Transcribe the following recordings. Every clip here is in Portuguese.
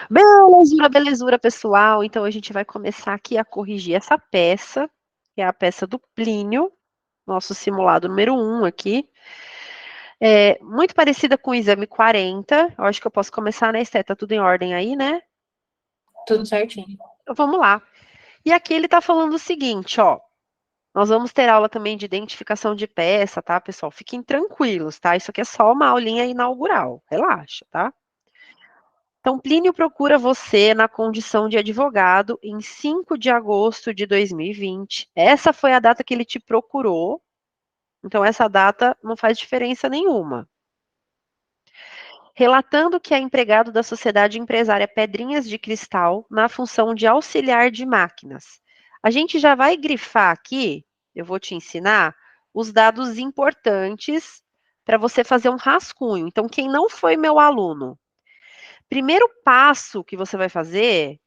Belezura, belezura, pessoal. Então, a gente vai começar aqui a corrigir essa peça, que é a peça do Plínio, nosso simulado número 1 aqui. É muito parecida com o exame 40. Eu acho que eu posso começar, né, Esté? Tá tudo em ordem aí, né? Tudo certinho. Então, vamos lá. E aqui ele tá falando o seguinte, ó. Nós vamos ter aula também de identificação de peça, tá, pessoal? Fiquem tranquilos, tá? Isso aqui é só uma aulinha inaugural. Relaxa, tá? Então, Plínio procura você na condição de advogado em 5 de agosto de 2020. Essa foi a data que ele te procurou. Então, essa data não faz diferença nenhuma. Relatando que é empregado da sociedade empresária Pedrinhas de Cristal na função de auxiliar de máquinas. A gente já vai grifar aqui, eu vou te ensinar, os dados importantes para você fazer um rascunho. Então, quem não foi meu aluno, primeiro passo que você vai fazer,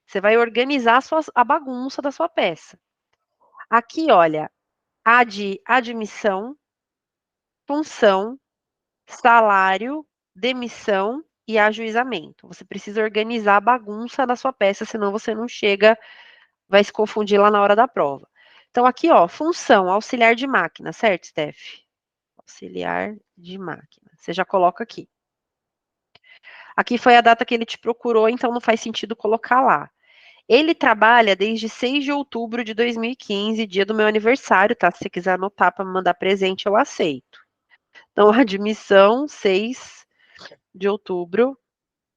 você vai organizar a bagunça da sua peça. Aqui, olha, a de admissão, função, salário, demissão e ajuizamento. Você precisa organizar a bagunça da sua peça, senão você não chega, vai se confundir lá na hora da prova. Então, aqui, ó, função, auxiliar de máquina, certo, Steph? Auxiliar de máquina. Você já coloca aqui. Aqui foi a data que ele te procurou, então não faz sentido colocar lá. Ele trabalha desde 6 de outubro de 2015, dia do meu aniversário, tá? Se você quiser anotar para me mandar presente, eu aceito. Então, admissão, 6 de outubro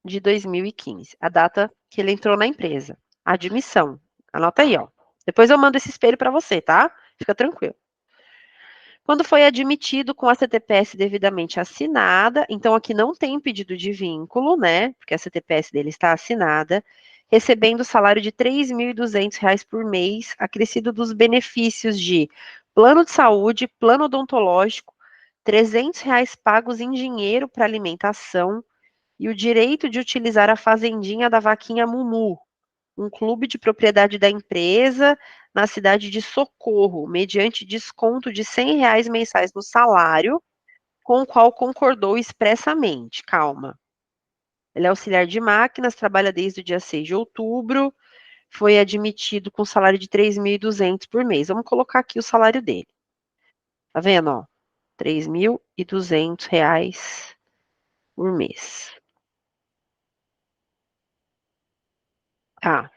de 2015, a data que ele entrou na empresa. Admissão. Anota aí, ó. Depois eu mando esse espelho para você, tá? Fica tranquilo. Quando foi admitido com a CTPS devidamente assinada, então aqui não tem pedido de vínculo, né? Porque a CTPS dele está assinada, recebendo o salário de R$ 3.200 por mês, acrescido dos benefícios de plano de saúde, plano odontológico, R$ 300 pagos em dinheiro para alimentação e o direito de utilizar a fazendinha da Vaquinha Mumu, um clube de propriedade da empresa na cidade de Socorro, mediante desconto de R$ 100 mensais no salário, com o qual concordou expressamente. Calma. Ele é auxiliar de máquinas, trabalha desde o dia 6 de outubro, foi admitido com salário de 3.200 por mês. Vamos colocar aqui o salário dele. Tá vendo, ó? R$ 3.200 por mês. Tá.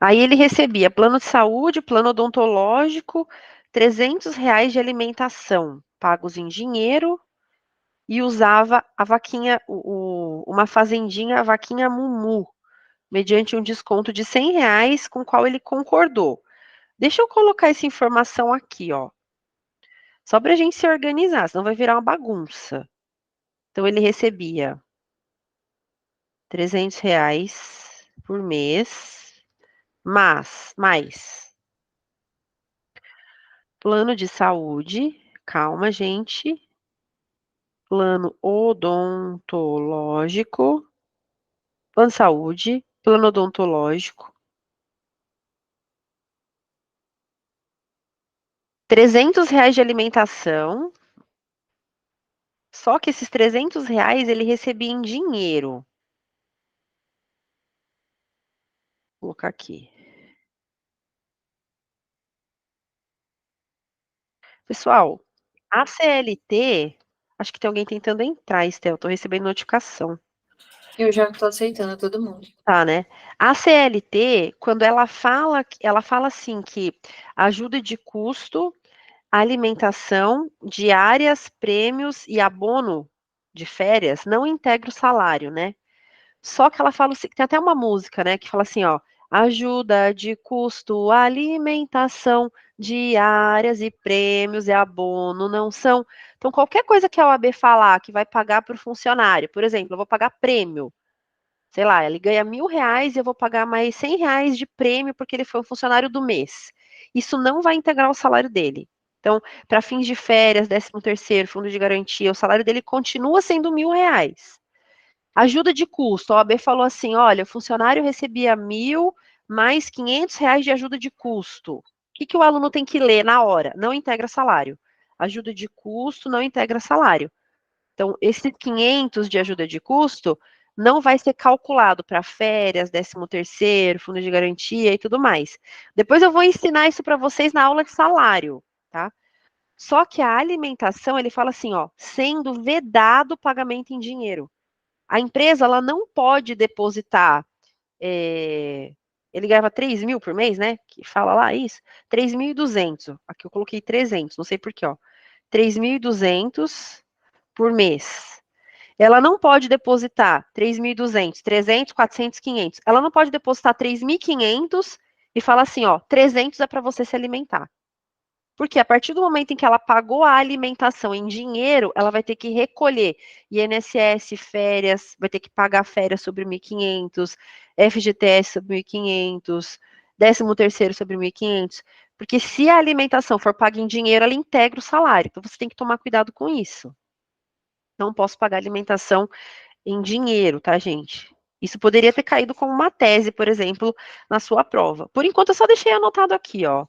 Aí ele recebia plano de saúde, plano odontológico, R$ 300 de alimentação, pagos em dinheiro, e usava a vaquinha, uma fazendinha, a vaquinha Mumu, mediante um desconto de R$ 100, com o qual ele concordou. Deixa eu colocar essa informação aqui, ó. Só para a gente se organizar, senão vai virar uma bagunça. Então, ele recebia R$ 300 por mês, mais plano de saúde, calma, gente. Plano odontológico, plano de saúde, plano odontológico. R$ 300 de alimentação. Só que esses R$ 300 ele recebia em dinheiro. Vou colocar aqui. Pessoal, a CLT, acho que tem alguém tentando entrar, Estel, tô recebendo notificação. Eu já tô aceitando todo mundo. Tá, né? A CLT, quando ela fala assim que ajuda de custo, alimentação, diárias, prêmios e abono de férias não integra o salário, né? Só que ela fala assim, tem até uma música, né, que fala assim, ó, ajuda de custo, alimentação, diárias e prêmios e abono não são. Então, qualquer coisa que a OAB falar que vai pagar para o funcionário, por exemplo, eu vou pagar prêmio, sei lá, ele ganha R$ 1.000 e eu vou pagar mais R$ 100 de prêmio porque ele foi um funcionário do mês. Isso não vai integrar o salário dele. Então, para fins de férias, 13º, fundo de garantia, o salário dele continua sendo R$ 1.000. Ajuda de custo, a OAB falou assim, olha, o funcionário recebia 1.000 mais R$ 500 de ajuda de custo. O que o aluno tem que ler na hora? Não integra salário. Ajuda de custo não integra salário. Então, esses 500 de ajuda de custo não vai ser calculado para férias, 13º, fundo de garantia e tudo mais. Depois eu vou ensinar isso para vocês na aula de salário, tá? Só que a alimentação, ele fala assim, ó, sendo vedado o pagamento em dinheiro. A empresa, ela não pode depositar, ele ganhava 3 mil por mês, né? Que fala lá isso, 3.200. Aqui eu coloquei 300, não sei por quê, ó. 3.200 por mês. Ela não pode depositar 3.200, 300, 400, 500. Ela não pode depositar 3.500 e falar assim, ó, 300 é para você se alimentar. Porque a partir do momento em que ela pagou a alimentação em dinheiro, ela vai ter que recolher INSS, férias, vai ter que pagar férias sobre 1.500, FGTS sobre 1.500, 13º sobre 1.500. Porque se a alimentação for paga em dinheiro, ela integra o salário. Então você tem que tomar cuidado com isso. Não posso pagar alimentação em dinheiro, tá, gente? Isso poderia ter caído como uma tese, por exemplo, na sua prova. Por enquanto, eu só deixei anotado aqui, ó.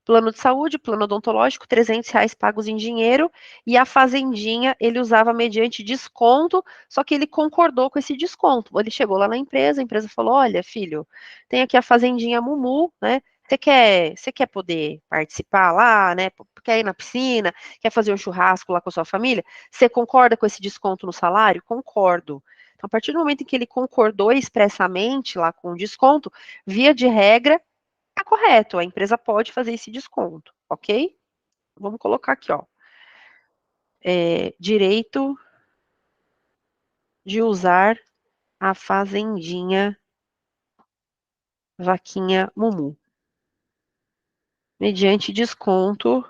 Plano de saúde, plano odontológico, R$ 300 pagos em dinheiro, e a fazendinha ele usava mediante desconto, só que ele concordou com esse desconto. Ele chegou lá na empresa, a empresa falou, olha, filho, tem aqui a fazendinha Mumu, né? Você quer poder participar lá, né? Quer ir na piscina, quer fazer um churrasco lá com a sua família? Você concorda com esse desconto no salário? Concordo. Então, a partir do momento em que ele concordou expressamente lá com o desconto, via de regra, tá correto, a empresa pode fazer esse desconto, ok? Vamos colocar aqui, ó. Direito de usar a fazendinha Vaquinha Mumu, mediante desconto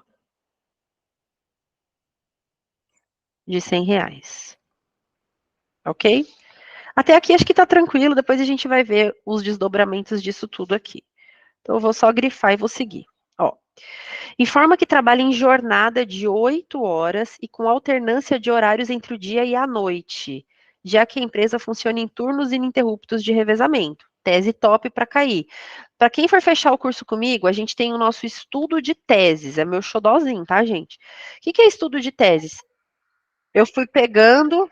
de R$ 100, ok? Até aqui acho que tá tranquilo, depois a gente vai ver os desdobramentos disso tudo aqui. Então eu vou só grifar e vou seguir, ó. Informa que trabalha em jornada de 8 horas e com alternância de horários entre o dia e a noite, já que a empresa funciona em turnos ininterruptos de revezamento. Tese top para cair. Para quem for fechar o curso comigo, a gente tem o nosso estudo de teses, é meu xodózinho, tá, gente? O que é estudo de teses? Eu fui pegando.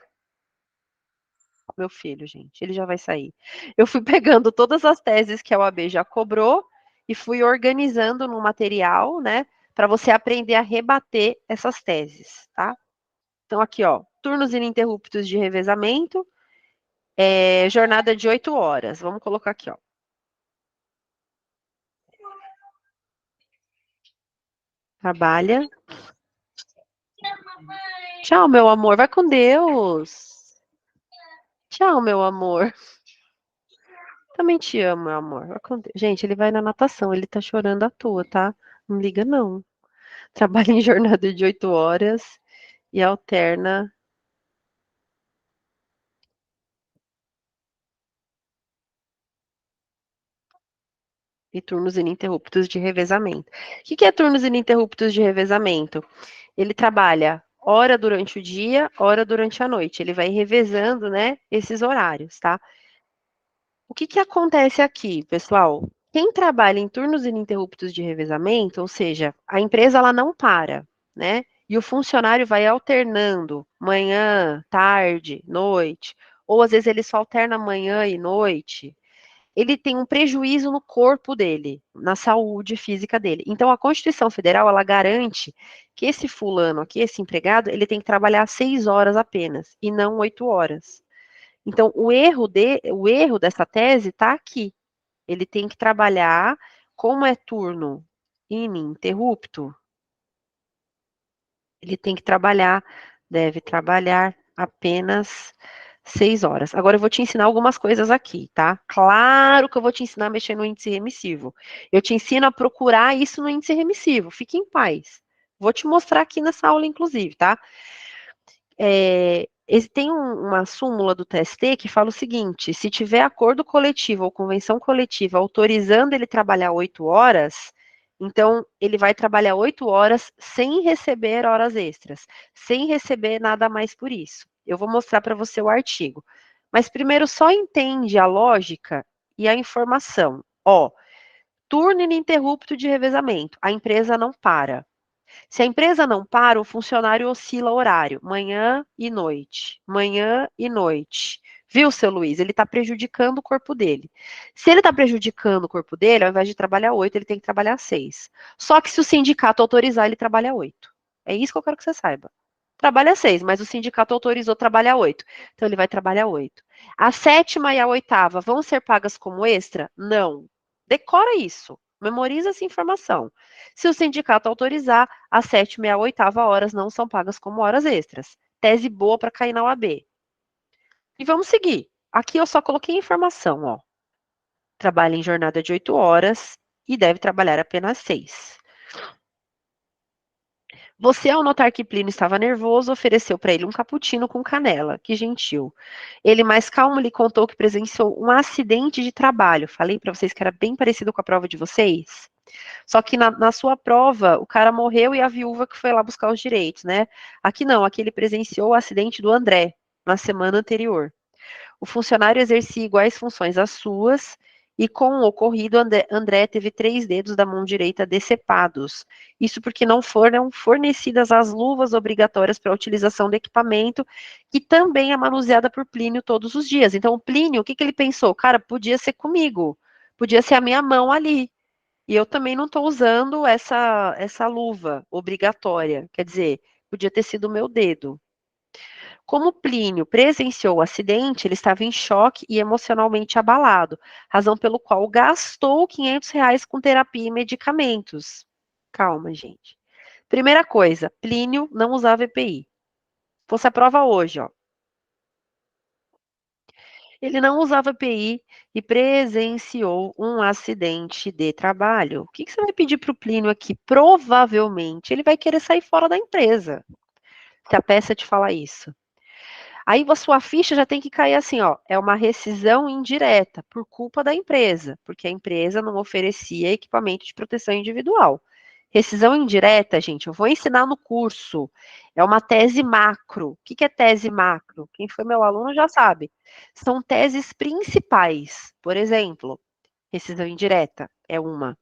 Meu filho, gente, ele já vai sair. Eu fui pegando todas as teses que a OAB já cobrou e fui organizando no material, né, para você aprender a rebater essas teses, tá? Então, aqui, ó, turnos ininterruptos de revezamento, jornada de 8 horas. Vamos colocar aqui, ó. Trabalha. Tchau, meu amor. Vai com Deus. Tchau, meu amor. Também te amo, meu amor. Vai com Deus. Gente, ele vai na natação, ele tá chorando à toa, tá? Não liga, não. Trabalha em jornada de 8 horas e alterna e turnos ininterruptos de revezamento. O que é turnos ininterruptos de revezamento? Ele trabalha hora durante o dia, hora durante a noite. Ele vai revezando, né, esses horários, tá? O que acontece aqui, pessoal? Quem trabalha em turnos ininterruptos de revezamento, ou seja, a empresa ela não para, né? E o funcionário vai alternando manhã, tarde, noite, ou às vezes ele só alterna manhã e noite. Ele tem um prejuízo no corpo dele, na saúde física dele. Então, a Constituição Federal, ela garante que esse fulano aqui, esse empregado, ele tem que trabalhar 6 horas apenas, e não 8 horas. Então, o erro dessa tese está aqui. Ele tem que trabalhar, como é turno ininterrupto, ele tem que trabalhar, deve trabalhar apenas 6 horas. Agora eu vou te ensinar algumas coisas aqui, tá? Claro que eu vou te ensinar a mexer no índice remissivo. Eu te ensino a procurar isso no índice remissivo. Fique em paz. Vou te mostrar aqui nessa aula, inclusive, tá? Tem uma súmula do TST que fala o seguinte: se tiver acordo coletivo ou convenção coletiva autorizando ele trabalhar 8 horas, então ele vai trabalhar 8 horas sem receber horas extras, sem receber nada mais por isso. Eu vou mostrar para você o artigo. Mas primeiro só entende a lógica e a informação. Ó, turno ininterrupto de revezamento. A empresa não para. Se a empresa não para, o funcionário oscila horário, manhã e noite, Viu, seu Luiz? Ele está prejudicando o corpo dele. Se ele está prejudicando o corpo dele, ao invés de trabalhar 8, ele tem que trabalhar 6. Só que se o sindicato autorizar, ele trabalha 8. É isso que eu quero que você saiba. Trabalha 6, mas o sindicato autorizou trabalhar 8. Então ele vai trabalhar 8. A 7ª e a 8ª vão ser pagas como extra? Não. Decora isso. Memoriza essa informação. Se o sindicato autorizar, a 7ª e a 8ª horas não são pagas como horas extras. Tese boa para cair na UAB. E vamos seguir. Aqui eu só coloquei informação, ó. Trabalha em jornada de 8 horas e deve trabalhar apenas 6. Você, ao notar que Plínio estava nervoso, ofereceu para ele um cappuccino com canela. Que gentil. Ele, mais calmo, lhe contou que presenciou um acidente de trabalho. Falei para vocês que era bem parecido com a prova de vocês. Só que na sua prova, o cara morreu e a viúva que foi lá buscar os direitos, né? Aqui não, aqui ele presenciou o acidente do André, na semana anterior. O funcionário exercia iguais funções às suas, e com o ocorrido, André teve 3 dedos da mão direita decepados. Isso porque não foram fornecidas as luvas obrigatórias para a utilização do equipamento, que também é manuseada por Plínio todos os dias. Então, o Plínio, o que ele pensou? Cara, podia ser comigo, podia ser a minha mão ali. E eu também não estou usando essa luva obrigatória. Quer dizer, podia ter sido o meu dedo. Como Plínio presenciou o acidente, ele estava em choque e emocionalmente abalado, razão pelo qual gastou R$ 500 com terapia e medicamentos. Calma, gente. Primeira coisa, Plínio não usava EPI. Fosse a prova hoje, ó. Ele não usava EPI e presenciou um acidente de trabalho. O que você vai pedir para o Plínio aqui? Provavelmente ele vai querer sair fora da empresa, se a peça te falar isso. Aí a sua ficha já tem que cair assim, ó, é uma rescisão indireta por culpa da empresa, porque a empresa não oferecia equipamento de proteção individual. Rescisão indireta, gente, eu vou ensinar no curso. É uma tese macro. O que é tese macro? Quem foi meu aluno já sabe. São teses principais. Por exemplo, rescisão indireta é uma.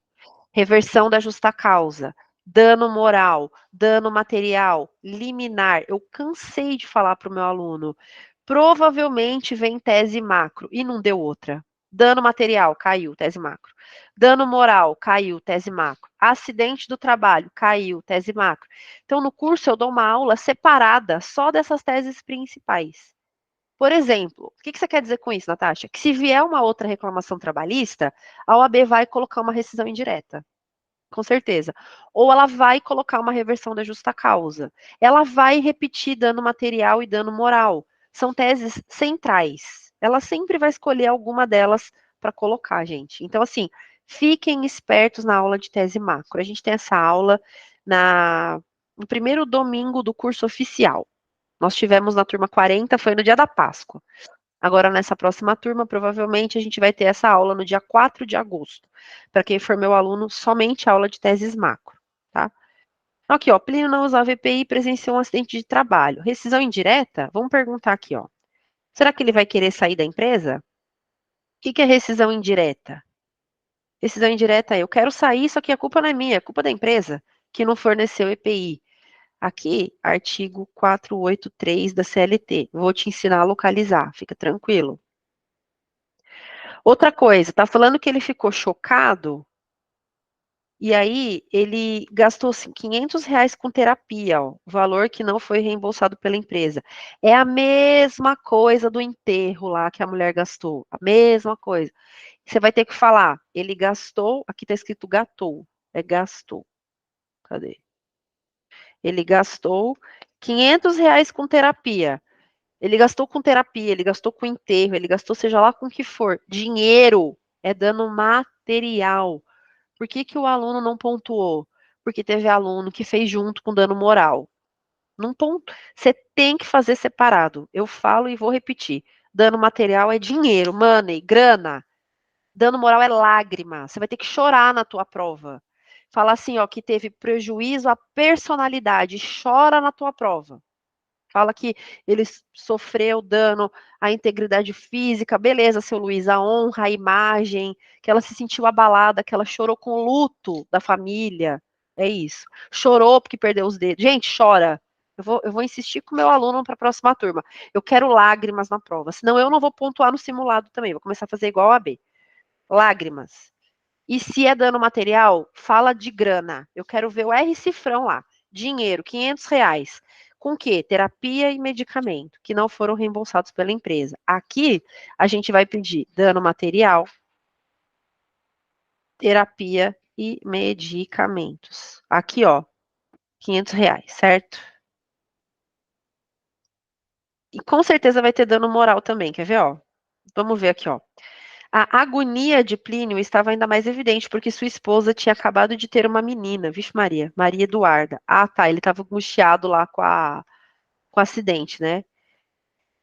Reversão da justa causa, dano moral, dano material, liminar. Eu cansei de falar para o meu aluno. Provavelmente vem tese macro e não deu outra. Dano material, caiu, tese macro. Dano moral, caiu, tese macro. Acidente do trabalho, caiu, tese macro. Então, no curso, eu dou uma aula separada só dessas teses principais. Por exemplo, o que você quer dizer com isso, Natasha? Que se vier uma outra reclamação trabalhista, a OAB vai colocar uma rescisão indireta. Com certeza. Ou ela vai colocar uma reversão da justa causa. Ela vai repetir dano material e dano moral. São teses centrais. Ela sempre vai escolher alguma delas para colocar, gente. Então, assim, fiquem espertos na aula de tese macro. A gente tem essa aula no primeiro domingo do curso oficial. Nós tivemos na turma 40, foi no dia da Páscoa. Agora, nessa próxima turma, provavelmente a gente vai ter essa aula no dia 4 de agosto. Para quem for meu aluno, somente aula de teses macro, tá? Aqui, ó, Plínio não usava EPI e presenciou um acidente de trabalho. Rescisão indireta? Vamos perguntar aqui, ó. Será que ele vai querer sair da empresa? O que é rescisão indireta? Rescisão indireta é, eu quero sair, só que a culpa não é minha, é culpa da empresa, que não forneceu EPI. Aqui, artigo 483 da CLT. Vou te ensinar a localizar, fica tranquilo. Outra coisa, tá falando que ele ficou chocado, e aí ele gastou assim, R$ 500 com terapia, ó, valor que não foi reembolsado pela empresa. É a mesma coisa do enterro lá que a mulher gastou, a mesma coisa. Você vai ter que falar, ele gastou, aqui tá escrito gatou, é gastou. Cadê? Ele gastou R$ 500 com terapia. Ele gastou com terapia, ele gastou com enterro, ele gastou seja lá com o que for. Dinheiro é dano material. Por que o aluno não pontuou? Porque teve aluno que fez junto com dano moral. Não ponto. Você tem que fazer separado. Eu falo e vou repetir. Dano material é dinheiro, money, grana. Dano moral é lágrima. Você vai ter que chorar na tua prova. Falar assim, ó, que teve prejuízo à personalidade. Chora na tua prova. Fala que ele sofreu dano à integridade física, beleza, seu Luiz, a honra, a imagem, que ela se sentiu abalada, que ela chorou com luto da família. É isso. Chorou porque perdeu os dedos. Gente, chora. Eu vou insistir com o meu aluno para a próxima turma. Eu quero lágrimas na prova, senão eu não vou pontuar no simulado também. Vou começar a fazer igual a B. Lágrimas. E se é dano material, fala de grana. Eu quero ver o R cifrão lá. Dinheiro, R$ 500. Com o quê? Terapia e medicamento, que não foram reembolsados pela empresa. Aqui, a gente vai pedir dano material, terapia e medicamentos. Aqui, ó, R$ 500, certo? E com certeza vai ter dano moral também, quer ver, ó? Vamos ver aqui, ó. A agonia de Plínio estava ainda mais evidente, porque sua esposa tinha acabado de ter uma menina, vixe Maria, Maria Eduarda. Ah, tá, ele estava angustiado lá com o acidente, né?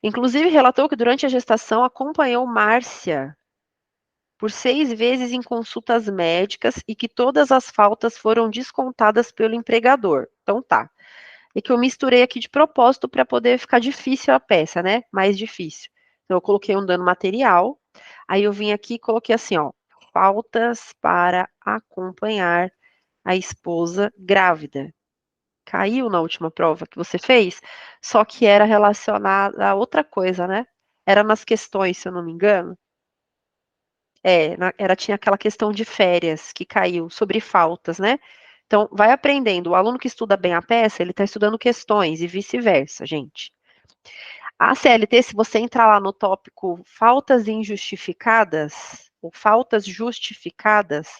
Inclusive, relatou que durante a gestação acompanhou Márcia por 6 vezes em consultas médicas e que todas as faltas foram descontadas pelo empregador. Então tá. É que eu misturei aqui de propósito para poder ficar difícil a peça, né? Mais difícil. Então, eu coloquei um dano material, aí eu vim aqui e coloquei assim, ó, faltas para acompanhar a esposa grávida. Caiu na última prova que você fez, só que era relacionada a outra coisa, né? Era nas questões, se eu não me engano. Tinha aquela questão de férias que caiu sobre faltas, né? Então, vai aprendendo. O aluno que estuda bem a peça, ele está estudando questões e vice-versa, gente. A CLT, se você entrar lá no tópico faltas injustificadas, ou faltas justificadas,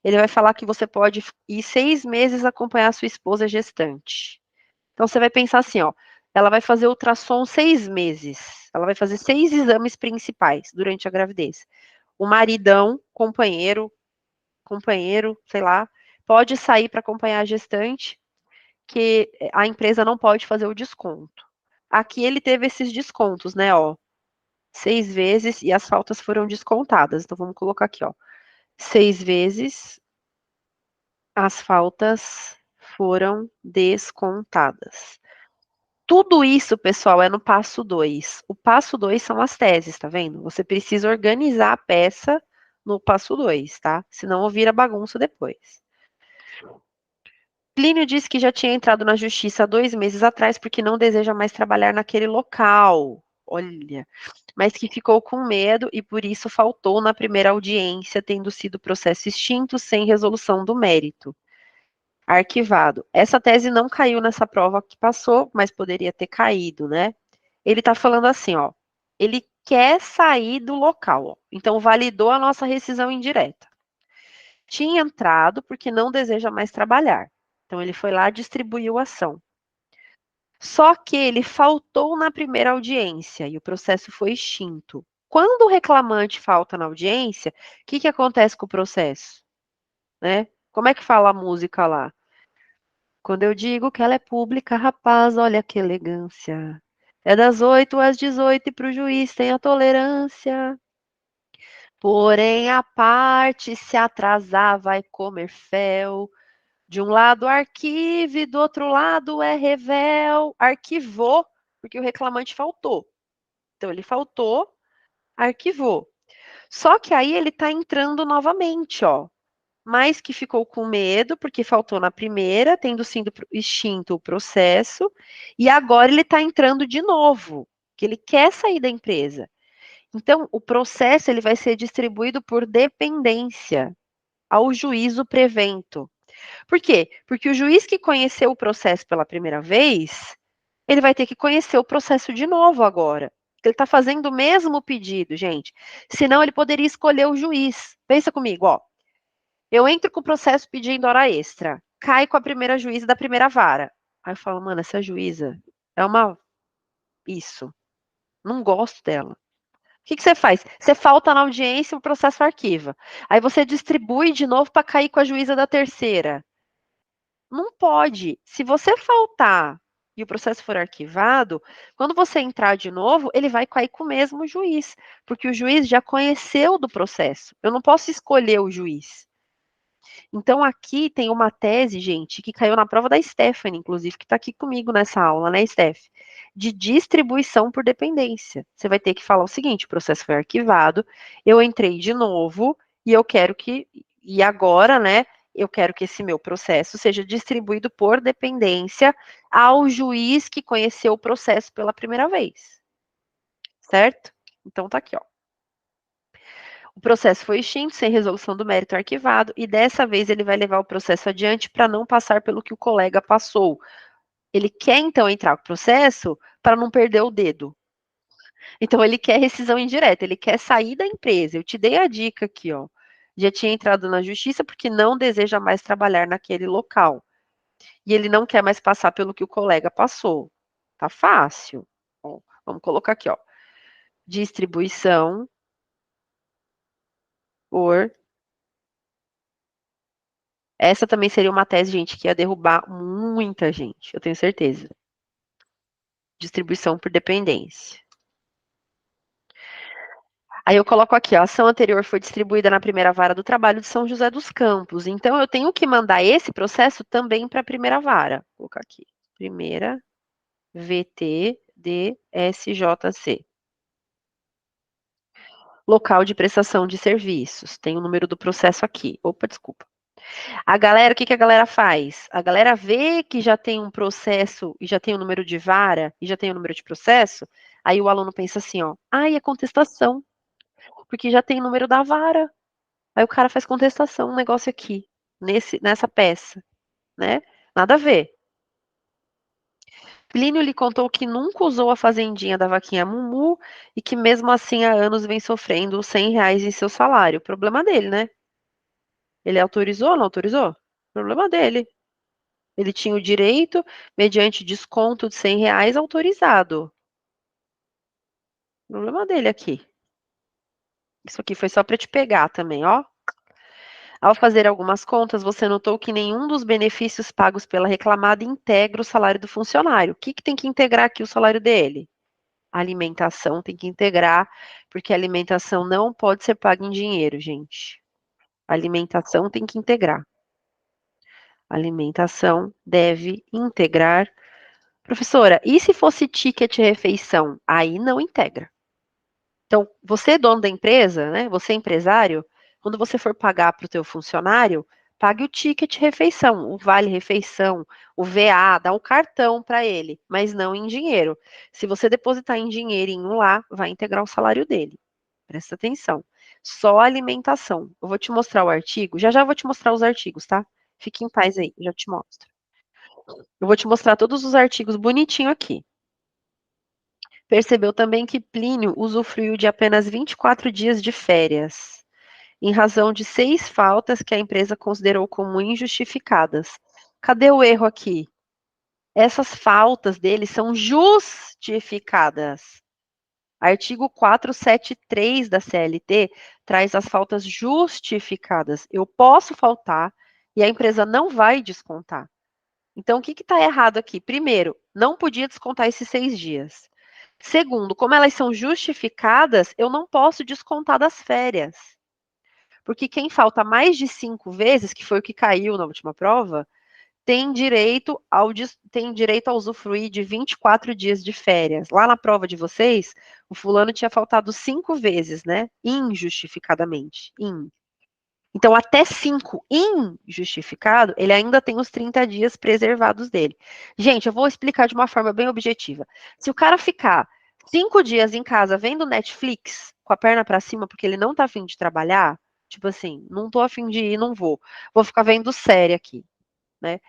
ele vai falar que você pode ir 6 meses acompanhar a sua esposa gestante. Então, você vai pensar assim, ó, ela vai fazer ultrassom 6 meses, ela vai fazer 6 exames principais durante a gravidez. O maridão, companheiro, sei lá, pode sair para acompanhar a gestante, que a empresa não pode fazer o desconto. Aqui ele teve esses descontos, né, ó, 6 vezes e as faltas foram descontadas. Então, vamos colocar aqui, ó, 6 vezes as faltas foram descontadas. Tudo isso, pessoal, é no passo 2. O passo 2 são as teses, tá vendo? Você precisa organizar a peça no passo 2, tá? Senão vira bagunça depois. Plínio disse que já tinha entrado na justiça há 2 meses atrás porque não deseja mais trabalhar naquele local. Olha, mas que ficou com medo e por isso faltou na primeira audiência, tendo sido processo extinto sem resolução do mérito. Arquivado. Essa tese não caiu nessa prova que passou, mas poderia ter caído, né? Ele está falando assim, ó. Ele quer sair do local, ó. Então validou a nossa rescisão indireta. Tinha entrado porque não deseja mais trabalhar. Então ele foi lá e distribuiu a ação. Só que ele faltou na primeira audiência e o processo foi extinto. Quando o reclamante falta na audiência, o que acontece com o processo? Né? Como é que fala a música lá? Quando eu digo que ela é pública, rapaz, olha que elegância. É das 8 às 18 e para o juiz tem a tolerância. Porém, a parte se atrasar vai comer fel. De um lado arquive, do outro lado é revel. Arquivou, porque o reclamante faltou. Então, ele faltou, arquivou. Só que aí ele está entrando novamente, ó. Mas que ficou com medo, porque faltou na primeira, tendo sido extinto o processo, e agora ele está entrando de novo, que ele quer sair da empresa. Então, o processo ele vai ser distribuído por dependência ao juízo prevento. Por quê? Porque o juiz que conheceu o processo pela primeira vez, ele vai ter que conhecer o processo de novo agora. Ele está fazendo o mesmo pedido, gente. Senão, ele poderia escolher o juiz. Pensa comigo, ó. Eu entro com o processo pedindo hora extra. Cai com a primeira juíza da primeira vara. Aí eu falo, mano, essa juíza é uma. Isso. Não gosto dela. O que você faz? Você falta na audiência, o processo arquiva. Aí você distribui de novo para cair com a juíza da terceira. Não pode. Se você faltar e o processo for arquivado, quando você entrar de novo, ele vai cair com o mesmo juiz, porque o juiz já conheceu do processo. Eu não posso escolher o juiz. Então, aqui tem uma tese, gente, que caiu na prova da Stephanie, inclusive, que está aqui comigo nessa aula, né, Steph? De distribuição por dependência. Você vai ter que falar o seguinte: o processo foi arquivado, eu entrei de novo e eu quero que. E agora, né? eu quero que esse meu processo seja distribuído por dependência ao juiz que conheceu o processo pela primeira vez. Certo? Então tá aqui, ó. O processo foi extinto, sem resolução do mérito arquivado, e dessa vez ele vai levar o processo adiante para não passar pelo que o colega passou. Ele quer, então, entrar com o processo para não perder o dedo. Então, ele quer rescisão indireta, ele quer sair da empresa. Eu te dei a dica aqui, ó. Já tinha entrado na justiça porque não deseja mais trabalhar naquele local. E ele não quer mais passar pelo que o colega passou. Tá fácil. Ó, vamos colocar aqui, ó. Distribuição por... Essa também seria uma tese, gente, que ia derrubar muita gente, eu tenho certeza. Distribuição por dependência. Aí eu coloco aqui, ó, a ação anterior foi distribuída na primeira vara do trabalho de São José dos Campos. Então, eu tenho que mandar esse processo também para a primeira vara. Vou colocar aqui. Primeira VTDSJC. Local de prestação de serviços. Tem o número do processo aqui. Opa, desculpa. A galera, o que a galera faz? A galera vê que já tem um processo e já tem o número de vara e já tem o número de processo, aí o aluno pensa assim, ó, ai, é contestação, porque já tem o número da vara. Aí o cara faz contestação, um negócio aqui, nessa peça, né? Nada a ver. Plínio lhe contou que nunca usou a fazendinha da vaquinha Mumu e que mesmo assim há anos vem sofrendo os R$ 100 em seu salário. Problema dele, né? Ele autorizou ou não autorizou? Problema dele. Ele tinha o direito, mediante desconto de R$ 100, autorizado. Problema dele aqui. Isso aqui foi só para te pegar também, ó. Ao fazer algumas contas, você notou que nenhum dos benefícios pagos pela reclamada integra o salário do funcionário. O que tem que integrar aqui o salário dele? A alimentação tem que integrar, porque a alimentação não pode ser paga em dinheiro, gente. A alimentação tem que integrar. A alimentação deve integrar. Professora, e se fosse ticket refeição? Aí não integra. Então, você é dono da empresa, né? Você é empresário, quando você for pagar para o teu funcionário, pague o ticket refeição, o vale refeição, o VA, dá um cartão para ele, mas não em dinheiro. Se você depositar em dinheirinho lá, vai integrar o salário dele. Presta atenção. Só alimentação. Eu vou te mostrar o artigo, já já eu vou te mostrar os artigos, tá? Fique em paz aí, já te mostro. Eu vou te mostrar todos os artigos bonitinho aqui. Percebeu também que Plínio usufruiu de apenas 24 dias de férias, em razão de 6 faltas que a empresa considerou como injustificadas. Cadê o erro aqui? Essas faltas dele são justificadas. Artigo 473 da CLT traz as faltas justificadas. Eu posso faltar e a empresa não vai descontar. Então, o que está errado aqui? Primeiro, não podia descontar esses 6 dias. Segundo, como elas são justificadas, eu não posso descontar das férias. Porque quem falta mais de 5 vezes, que foi o que caiu na última prova, tem direito a usufruir de 24 dias de férias. Lá na prova de vocês, o fulano tinha faltado 5 vezes, né? Injustificadamente. Então, até 5 injustificado, ele ainda tem os 30 dias preservados dele. Gente, eu vou explicar de uma forma bem objetiva. Se o cara ficar 5 dias em casa vendo Netflix, com a perna para cima, porque ele não tá afim de trabalhar, tipo assim, não tô afim de ir, não vou. Vou ficar vendo série aqui, né?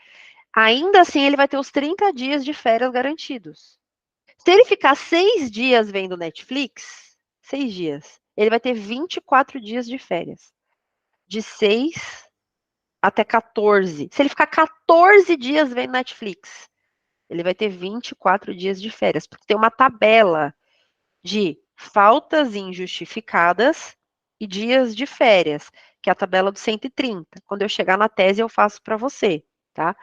Ainda assim, ele vai ter os 30 dias de férias garantidos. Se ele ficar 6 dias vendo Netflix, 6 dias, ele vai ter 24 dias de férias. De 6 até 14. Se ele ficar 14 dias vendo Netflix, ele vai ter 24 dias de férias, porque tem uma tabela de faltas injustificadas e dias de férias, que é a tabela do 130. Quando eu chegar na tese, eu faço para você, tá?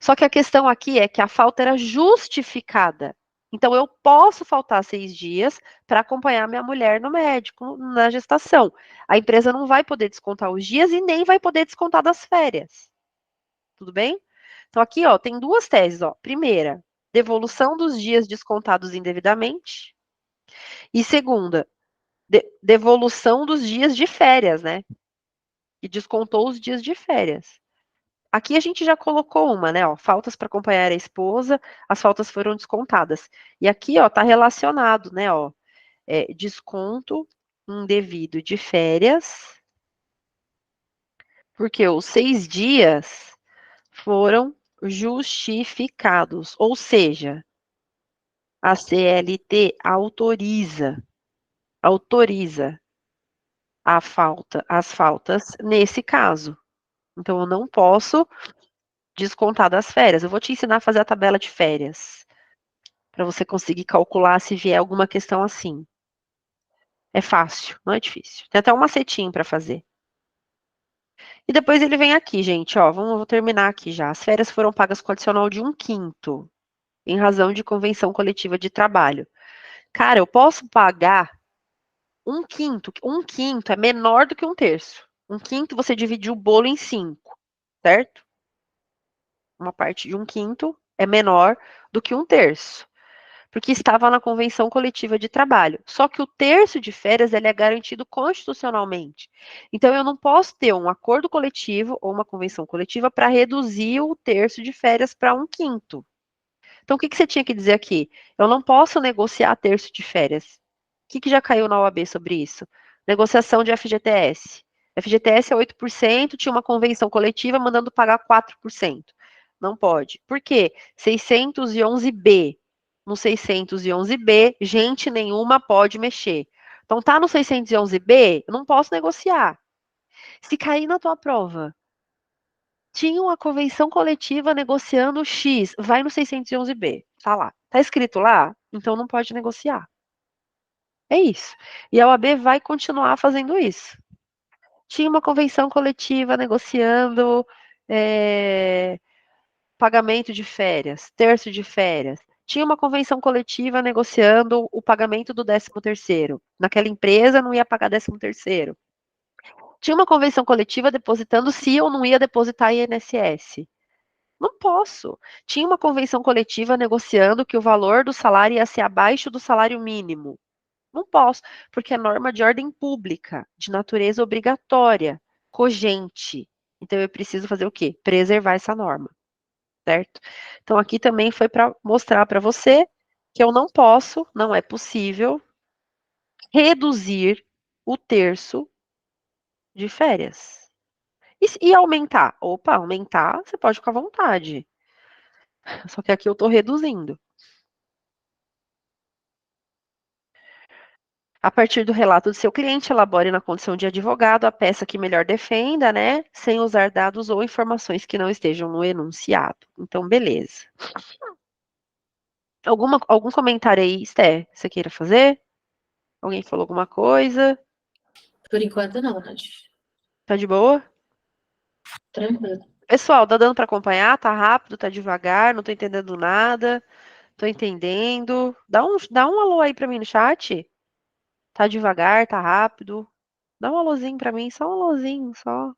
Só que a questão aqui é que a falta era justificada. Então, eu posso faltar 6 dias para acompanhar minha mulher no médico, na gestação. A empresa não vai poder descontar os dias e nem vai poder descontar das férias. Tudo bem? Então, aqui, ó, tem duas teses, ó. Primeira, devolução dos dias descontados indevidamente. E segunda, devolução dos dias de férias, né? Que descontou os dias de férias. Aqui a gente já colocou uma, né, ó, faltas para acompanhar a esposa, as faltas foram descontadas. E aqui, ó, tá relacionado, né, ó, desconto indevido de férias, porque os 6 dias foram justificados, ou seja, a CLT autoriza as faltas nesse caso. Então eu não posso descontar das férias. Eu vou te ensinar a fazer a tabela de férias, para você conseguir calcular se vier alguma questão assim. É fácil, não é difícil. Tem até um macetinho para fazer. E depois ele vem aqui, gente, ó, vou terminar aqui já. As férias foram pagas com adicional de 1/5, em razão de convenção coletiva de trabalho. Cara, eu posso pagar 1/5. 1/5 é menor do que 1/3. 1/5 você divide o bolo em 5, certo? Uma parte de 1/5 é menor do que 1/3, porque estava na convenção coletiva de trabalho. Só que o terço de férias ele é garantido constitucionalmente. Então eu não posso ter um acordo coletivo ou uma convenção coletiva para reduzir o terço de férias para 1/5. Então o que você tinha que dizer aqui? Eu não posso negociar terço de férias. O que já caiu na OAB sobre isso? Negociação de FGTS. FGTS é 8%, tinha uma convenção coletiva mandando pagar 4%. Não pode. Por quê? 611B. No 611B, gente nenhuma pode mexer. Então tá no 611B, eu não posso negociar. Se cair na tua prova, tinha uma convenção coletiva negociando X, vai no 611B, tá lá. Tá escrito lá? Então não pode negociar. É isso. E a OAB vai continuar fazendo isso. Tinha uma convenção coletiva negociando pagamento de férias, terço de férias. Tinha uma convenção coletiva negociando o pagamento do 13º. Naquela empresa não ia pagar 13º. Tinha uma convenção coletiva depositando se ou não ia depositar INSS. Não posso. Tinha uma convenção coletiva negociando que o valor do salário ia ser abaixo do salário mínimo. Não posso, porque é norma de ordem pública, de natureza obrigatória, cogente. Então eu preciso fazer o quê? Preservar essa norma, certo? Então aqui também foi para mostrar para você que eu não posso, não é possível reduzir o terço de férias. E aumentar? Opa, aumentar, você pode ficar à vontade. Só que aqui eu estou reduzindo. A partir do relato do seu cliente, elabore na condição de advogado a peça que melhor defenda, né? Sem usar dados ou informações que não estejam no enunciado. Então, beleza. Algum comentário aí, Esté, você queira fazer? Alguém falou alguma coisa? Por enquanto, não, Nath. Tá de boa? Tranquilo. Pessoal, tá dando para acompanhar? Tá rápido, tá devagar, não tô entendendo nada. Tô entendendo. Dá um alô aí para mim no chat. Tá devagar, tá rápido. Dá um alôzinho para mim, só um alôzinho, só.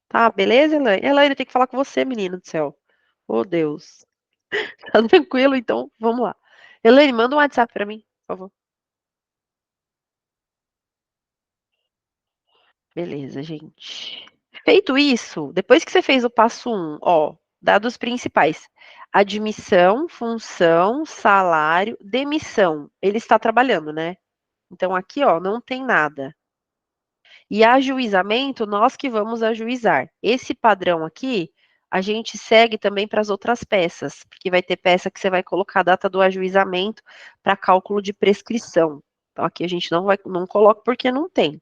Tá, beleza, Elaine? Elaine, tem que falar com você, menino do céu. Oh, Deus. Tá tranquilo, então, vamos lá. Elaine, manda um WhatsApp pra mim, por favor. Beleza, gente. Feito isso, depois que você fez o passo 1, ó, dados principais. Admissão, função, salário, demissão. Ele está trabalhando, né? Então, aqui, ó, não tem nada. E ajuizamento, nós que vamos ajuizar. Esse padrão aqui, a gente segue também para as outras peças, porque vai ter peça que você vai colocar a data do ajuizamento para cálculo de prescrição. Então, aqui a gente não coloca porque não tem.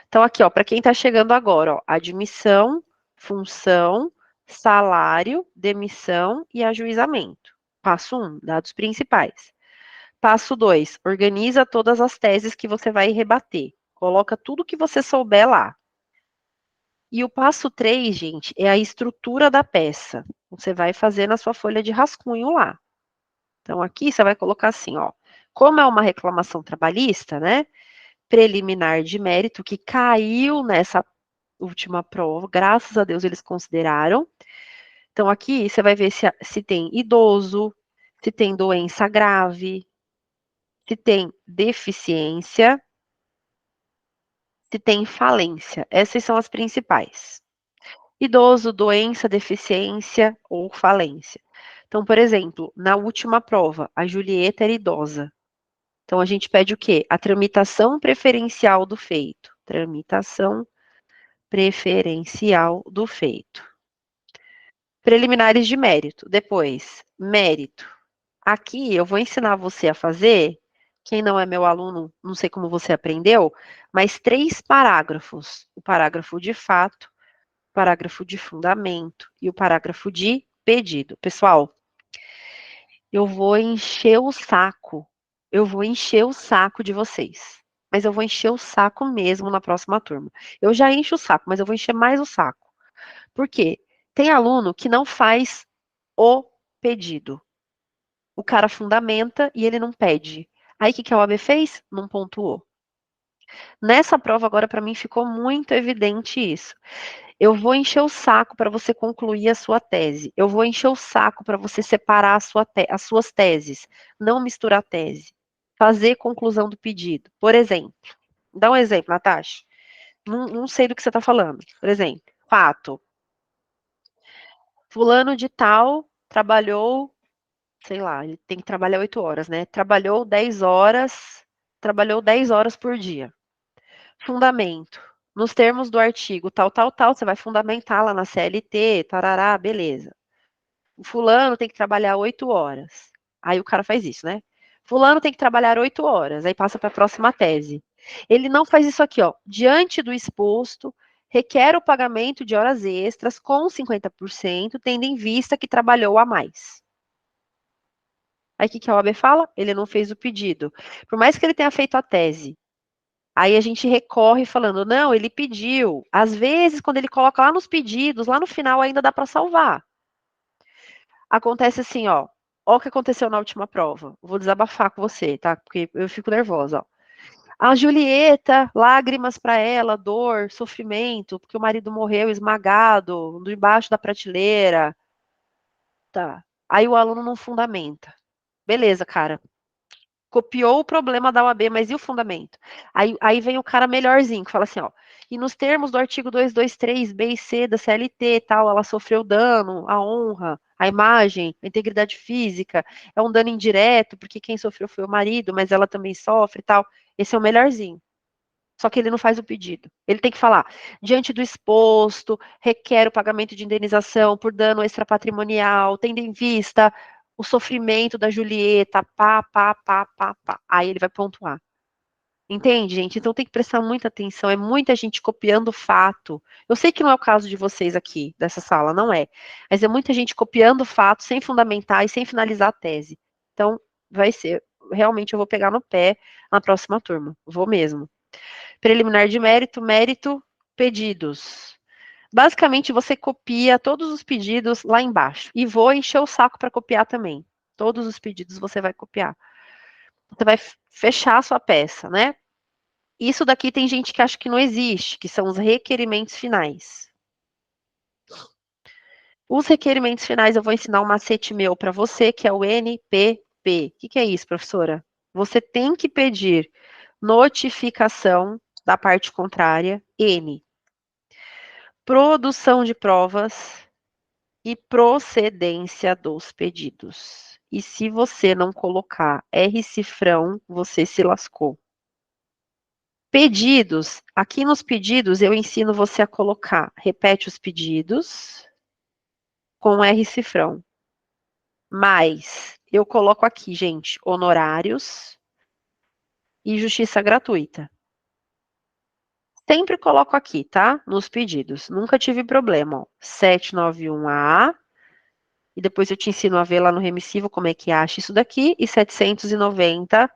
Então, aqui, ó, para quem está chegando agora, ó, admissão, função, salário, demissão e ajuizamento. Passo 1, dados principais. Passo 2, organiza todas as teses que você vai rebater. Coloca tudo que você souber lá. E o passo 3, gente, é a estrutura da peça. Você vai fazer na sua folha de rascunho lá. Então, aqui você vai colocar assim, ó. Como é uma reclamação trabalhista, né? Preliminar de mérito, que caiu nessa última prova, graças a Deus eles consideraram. Então, aqui você vai ver se tem idoso, se tem doença grave, se tem deficiência, se tem falência. Essas são as principais. Idoso, doença, deficiência ou falência. Então, por exemplo, na última prova, a Julieta era idosa. Então, a gente pede o quê? A tramitação preferencial do feito. Tramitação preferencial do feito. Preliminares de mérito. Depois, mérito. Aqui eu vou ensinar você a fazer, quem não é meu aluno, não sei como você aprendeu, mas 3 parágrafos. O parágrafo de fato, o parágrafo de fundamento e o parágrafo de pedido. Pessoal, eu vou encher o saco. Eu vou encher o saco de vocês. Mas eu vou encher o saco mesmo na próxima turma. Eu já encho o saco, mas eu vou encher mais o saco. Por quê? Tem aluno que não faz o pedido. O cara fundamenta e ele não pede. Aí o que a OAB fez? Não pontuou. Nessa prova agora para mim ficou muito evidente isso. Eu vou encher o saco para você concluir a sua tese. Eu vou encher o saco para você separar as suas teses. Não misturar tese. Fazer conclusão do pedido. Por exemplo, dá um exemplo, Natasha. Não sei do que você está falando. Por exemplo, fato. Fulano de tal trabalhou, sei lá, ele tem que trabalhar 8 horas, né? Trabalhou 10 horas por dia. Fundamento. Nos termos do artigo tal, tal, tal, você vai fundamentar lá na CLT, tarará, beleza. O fulano tem que trabalhar 8 horas. Aí o cara faz isso, né? Fulano tem que trabalhar 8 horas, aí passa para a próxima tese. Ele não faz isso aqui, ó. Diante do exposto, requer o pagamento de horas extras com 50%, tendo em vista que trabalhou a mais. Aí o que a OAB fala? Ele não fez o pedido. Por mais que ele tenha feito a tese, aí a gente recorre falando, não, ele pediu. Às vezes, quando ele coloca lá nos pedidos, lá no final ainda dá para salvar. Acontece assim, ó. Ó o que aconteceu na última prova. Vou desabafar com você, tá? Porque eu fico nervosa, ó. A Julieta, lágrimas para ela, dor, sofrimento, porque o marido morreu esmagado, debaixo da prateleira. Tá. Aí o aluno não fundamenta. Beleza, cara. Copiou o problema da OAB, mas e o fundamento? Aí vem o cara melhorzinho, que fala assim, ó, e nos termos do artigo 223, B e C da CLT, tal, ela sofreu dano à honra, à imagem, à integridade física, é um dano indireto, porque quem sofreu foi o marido, mas ela também sofre, tal. Esse é o melhorzinho. Só que ele não faz o pedido. Ele tem que falar, diante do exposto, requer o pagamento de indenização por dano extrapatrimonial, tendo em vista o sofrimento da Julieta, pá, pá, pá, pá, pá. Aí ele vai pontuar. Entende, gente? Então tem que prestar muita atenção. É muita gente copiando fato. Eu sei que não é o caso de vocês aqui, dessa sala, não é. Mas é muita gente copiando fato, sem fundamentar e sem finalizar a tese. Então, vai ser. Realmente eu vou pegar no pé na próxima turma. Vou mesmo. Preliminar de mérito, mérito, pedidos. Basicamente, você copia todos os pedidos lá embaixo. E vou encher o saco para copiar também. Todos os pedidos você vai copiar. Você vai fechar a sua peça, né? Isso daqui tem gente que acha que não existe, que são os requerimentos finais. Os requerimentos finais eu vou ensinar um macete meu para você, que é o NPP. O que é isso, professora? Você tem que pedir notificação da parte contrária, N. Produção de provas e procedência dos pedidos. E se você não colocar R cifrão, você se lascou. Pedidos. Aqui nos pedidos eu ensino você a colocar, repete os pedidos com R cifrão. Mas eu coloco aqui, gente, honorários e justiça gratuita. Sempre coloco aqui, tá? Nos pedidos. Nunca tive problema, ó. 791A. E depois eu te ensino a ver lá no remissivo como é que acha isso daqui. E 790,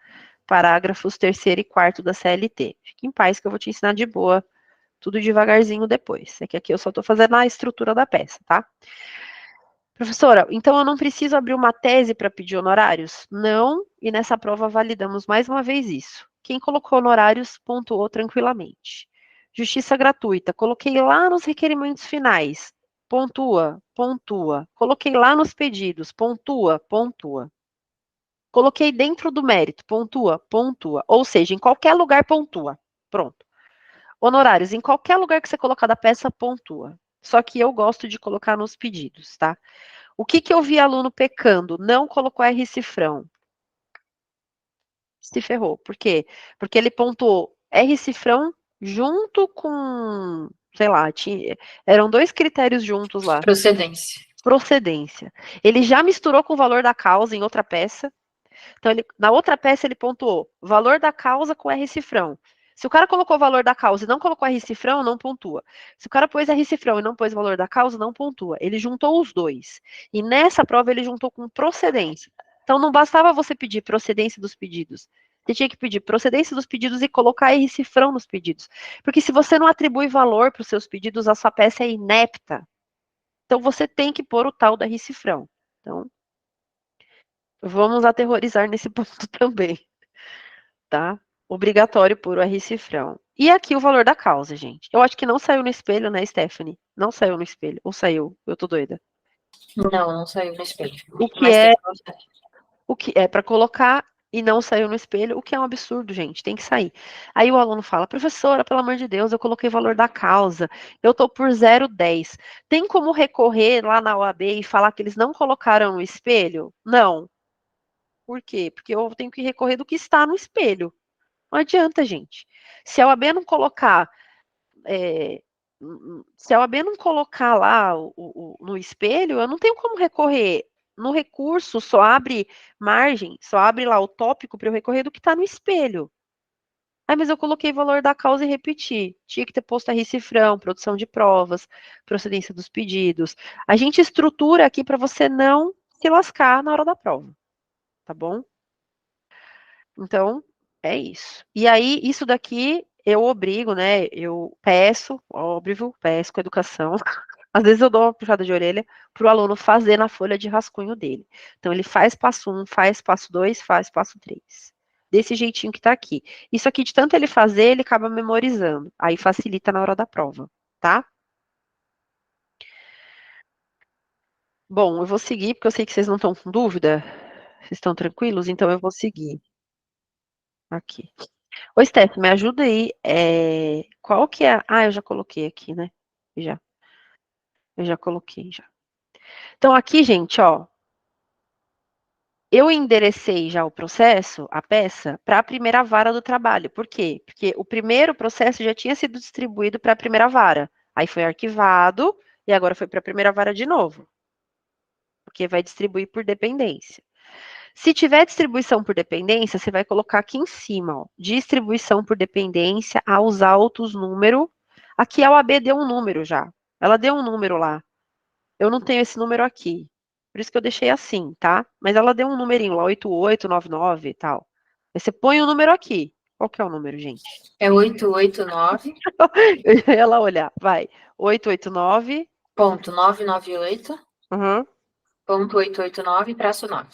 parágrafos 3º e 4º da CLT. Fique em paz que eu vou te ensinar de boa. Tudo devagarzinho depois. É que aqui eu só tô fazendo a estrutura da peça, tá? Professora, então eu não preciso abrir uma tese para pedir honorários? Não, e nessa prova validamos mais uma vez isso. Quem colocou honorários pontuou tranquilamente. Justiça gratuita, coloquei lá nos requerimentos finais, pontua, pontua. Coloquei lá nos pedidos, pontua, pontua. Coloquei dentro do mérito, pontua, pontua. Ou seja, em qualquer lugar pontua. Pronto. Honorários, em qualquer lugar que você colocar da peça, pontua. só que eu gosto de colocar nos pedidos, tá? O que eu vi aluno pecando? Não colocou R cifrão. Se ferrou. Por quê? Porque ele pontuou R cifrão junto com, sei lá, eram 2 critérios juntos lá. Procedência. Procedência. Ele já misturou com o valor da causa em outra peça. Então, na outra peça, ele pontuou valor da causa com R cifrão. Se o cara colocou o valor da causa e não colocou R cifrão, não pontua. Se o cara pôs R cifrão e não pôs o valor da causa, não pontua. Ele juntou os dois. E nessa prova, ele juntou com procedência. Então, não bastava você pedir procedência dos pedidos. Você tinha que pedir procedência dos pedidos e colocar R cifrão nos pedidos. Porque se você não atribui valor para os seus pedidos, a sua peça é inepta. Então, você tem que pôr o tal da R cifrão. Então, vamos aterrorizar nesse ponto também, tá? Obrigatório pôr o R cifrão. E aqui o valor da causa, gente. Eu acho que não saiu no espelho, né, Stephanie? Não saiu no espelho. Ou saiu? Eu tô doida. Não saiu no espelho. O que Mas é, tem que mostrar. o que é para colocar e não saiu no espelho, o que é um absurdo, gente. Tem que sair. Aí o aluno fala: professora, pelo amor de Deus, eu coloquei o valor da causa. Eu tô por 0,10. Tem como recorrer lá na OAB e falar que eles não colocaram no espelho? Não. Por quê? Porque eu tenho que recorrer do que está no espelho. Não adianta, gente. Se a OAB não colocar, se a OAB não colocar lá no espelho, eu não tenho como recorrer. No recurso, só abre margem, só abre lá o tópico para eu recorrer do que está no espelho. Ah, mas eu coloquei o valor da causa e repeti. Tinha que ter posto R cifrão, produção de provas, procedência dos pedidos. A gente estrutura aqui para você não se lascar na hora da prova, tá bom? Então, é isso. E aí, isso daqui eu obrigo, né? Eu peço, óbvio, peço com educação. Às vezes eu dou uma puxada de orelha para o aluno fazer na folha de rascunho dele. Então, ele faz passo 1, faz passo 2, faz passo 3. Desse jeitinho que tá aqui. Isso aqui, de tanto ele fazer, ele acaba memorizando. Aí facilita na hora da prova, tá? Bom, eu vou seguir, porque eu sei que vocês não estão com dúvida. Vocês estão tranquilos? Então eu vou seguir. Aqui. Ô, Steph, me ajuda aí. Qual que é? Ah, eu já coloquei aqui, né? Já. Eu já coloquei, já. Então, aqui, gente, ó. Eu enderecei já o processo, a peça, para a primeira vara do trabalho. Por quê? Porque o primeiro processo já tinha sido distribuído para a primeira vara. Aí foi arquivado e agora foi para a primeira vara de novo. Porque vai distribuir por dependência. Se tiver distribuição por dependência, você vai colocar aqui em cima, ó, distribuição por dependência aos autos número. Aqui a OAB deu um número já. Ela deu um número lá. Eu não tenho esse número aqui. Por isso que eu deixei assim, tá? Mas ela deu um numerinho lá, 8899 e tal. Aí você põe o número aqui. Qual que é o número, gente? É 889. Ela olhar, vai. 889. Ponto 998. Uhum. Ponto 889, traço 9.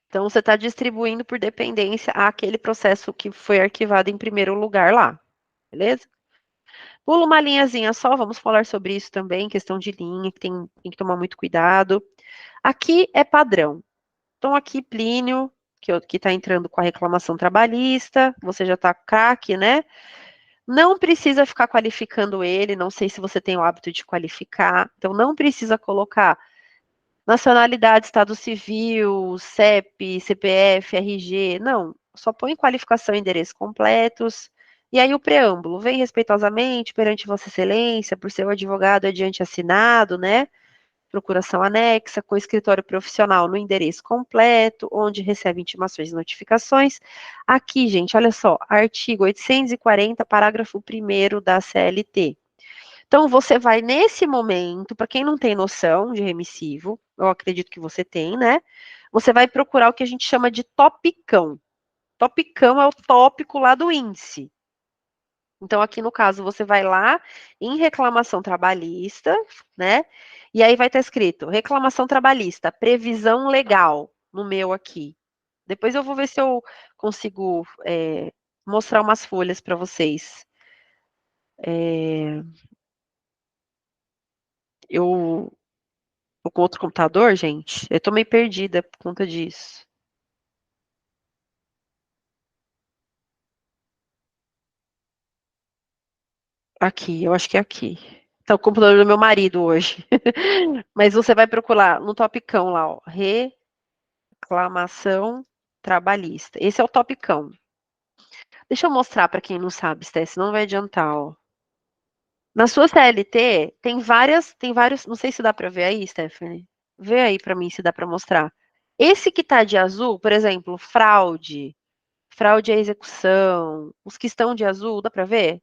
Então, você está distribuindo por dependência aquele processo que foi arquivado em primeiro lugar lá. Beleza? Pula uma linhazinha só, vamos falar sobre isso também, questão de linha, que tem que tomar muito cuidado. Aqui é padrão. Então, aqui, Plínio, que está entrando com a reclamação trabalhista, você já está craque, né? Não precisa ficar qualificando ele, não sei se você tem o hábito de qualificar, então não precisa colocar nacionalidade, estado civil, CEP, CPF, RG, não, só põe qualificação e endereço completos, e aí o preâmbulo, vem respeitosamente perante Vossa Excelência, por seu advogado adiante assinado, né, procuração anexa, com escritório profissional no endereço completo, onde recebe intimações e notificações. Aqui, gente, olha só, artigo 840, parágrafo 1º da CLT. Então, você vai nesse momento, para quem não tem noção de remissivo, eu acredito que você tem, né? Você vai procurar o que a gente chama de topicão. Topicão é o tópico lá do índice. Então, aqui no caso, você vai lá em reclamação trabalhista, né? E aí vai estar escrito reclamação trabalhista, previsão legal, no meu aqui. Depois eu vou ver se eu consigo mostrar umas folhas para vocês. Eu tô com outro computador, gente. Eu tô meio perdida por conta disso. Aqui, eu acho que é aqui. Tá o computador do meu marido hoje. Mas você vai procurar no topicão lá, ó. Reclamação trabalhista. Esse é o topicão. Deixa eu mostrar para quem não sabe, Sté, senão não vai adiantar, ó. Na sua CLT, tem vários, não sei se dá para ver aí, Stephanie. Vê aí para mim se dá para mostrar. Esse que tá de azul, por exemplo, fraude à execução, os que estão de azul, dá para ver?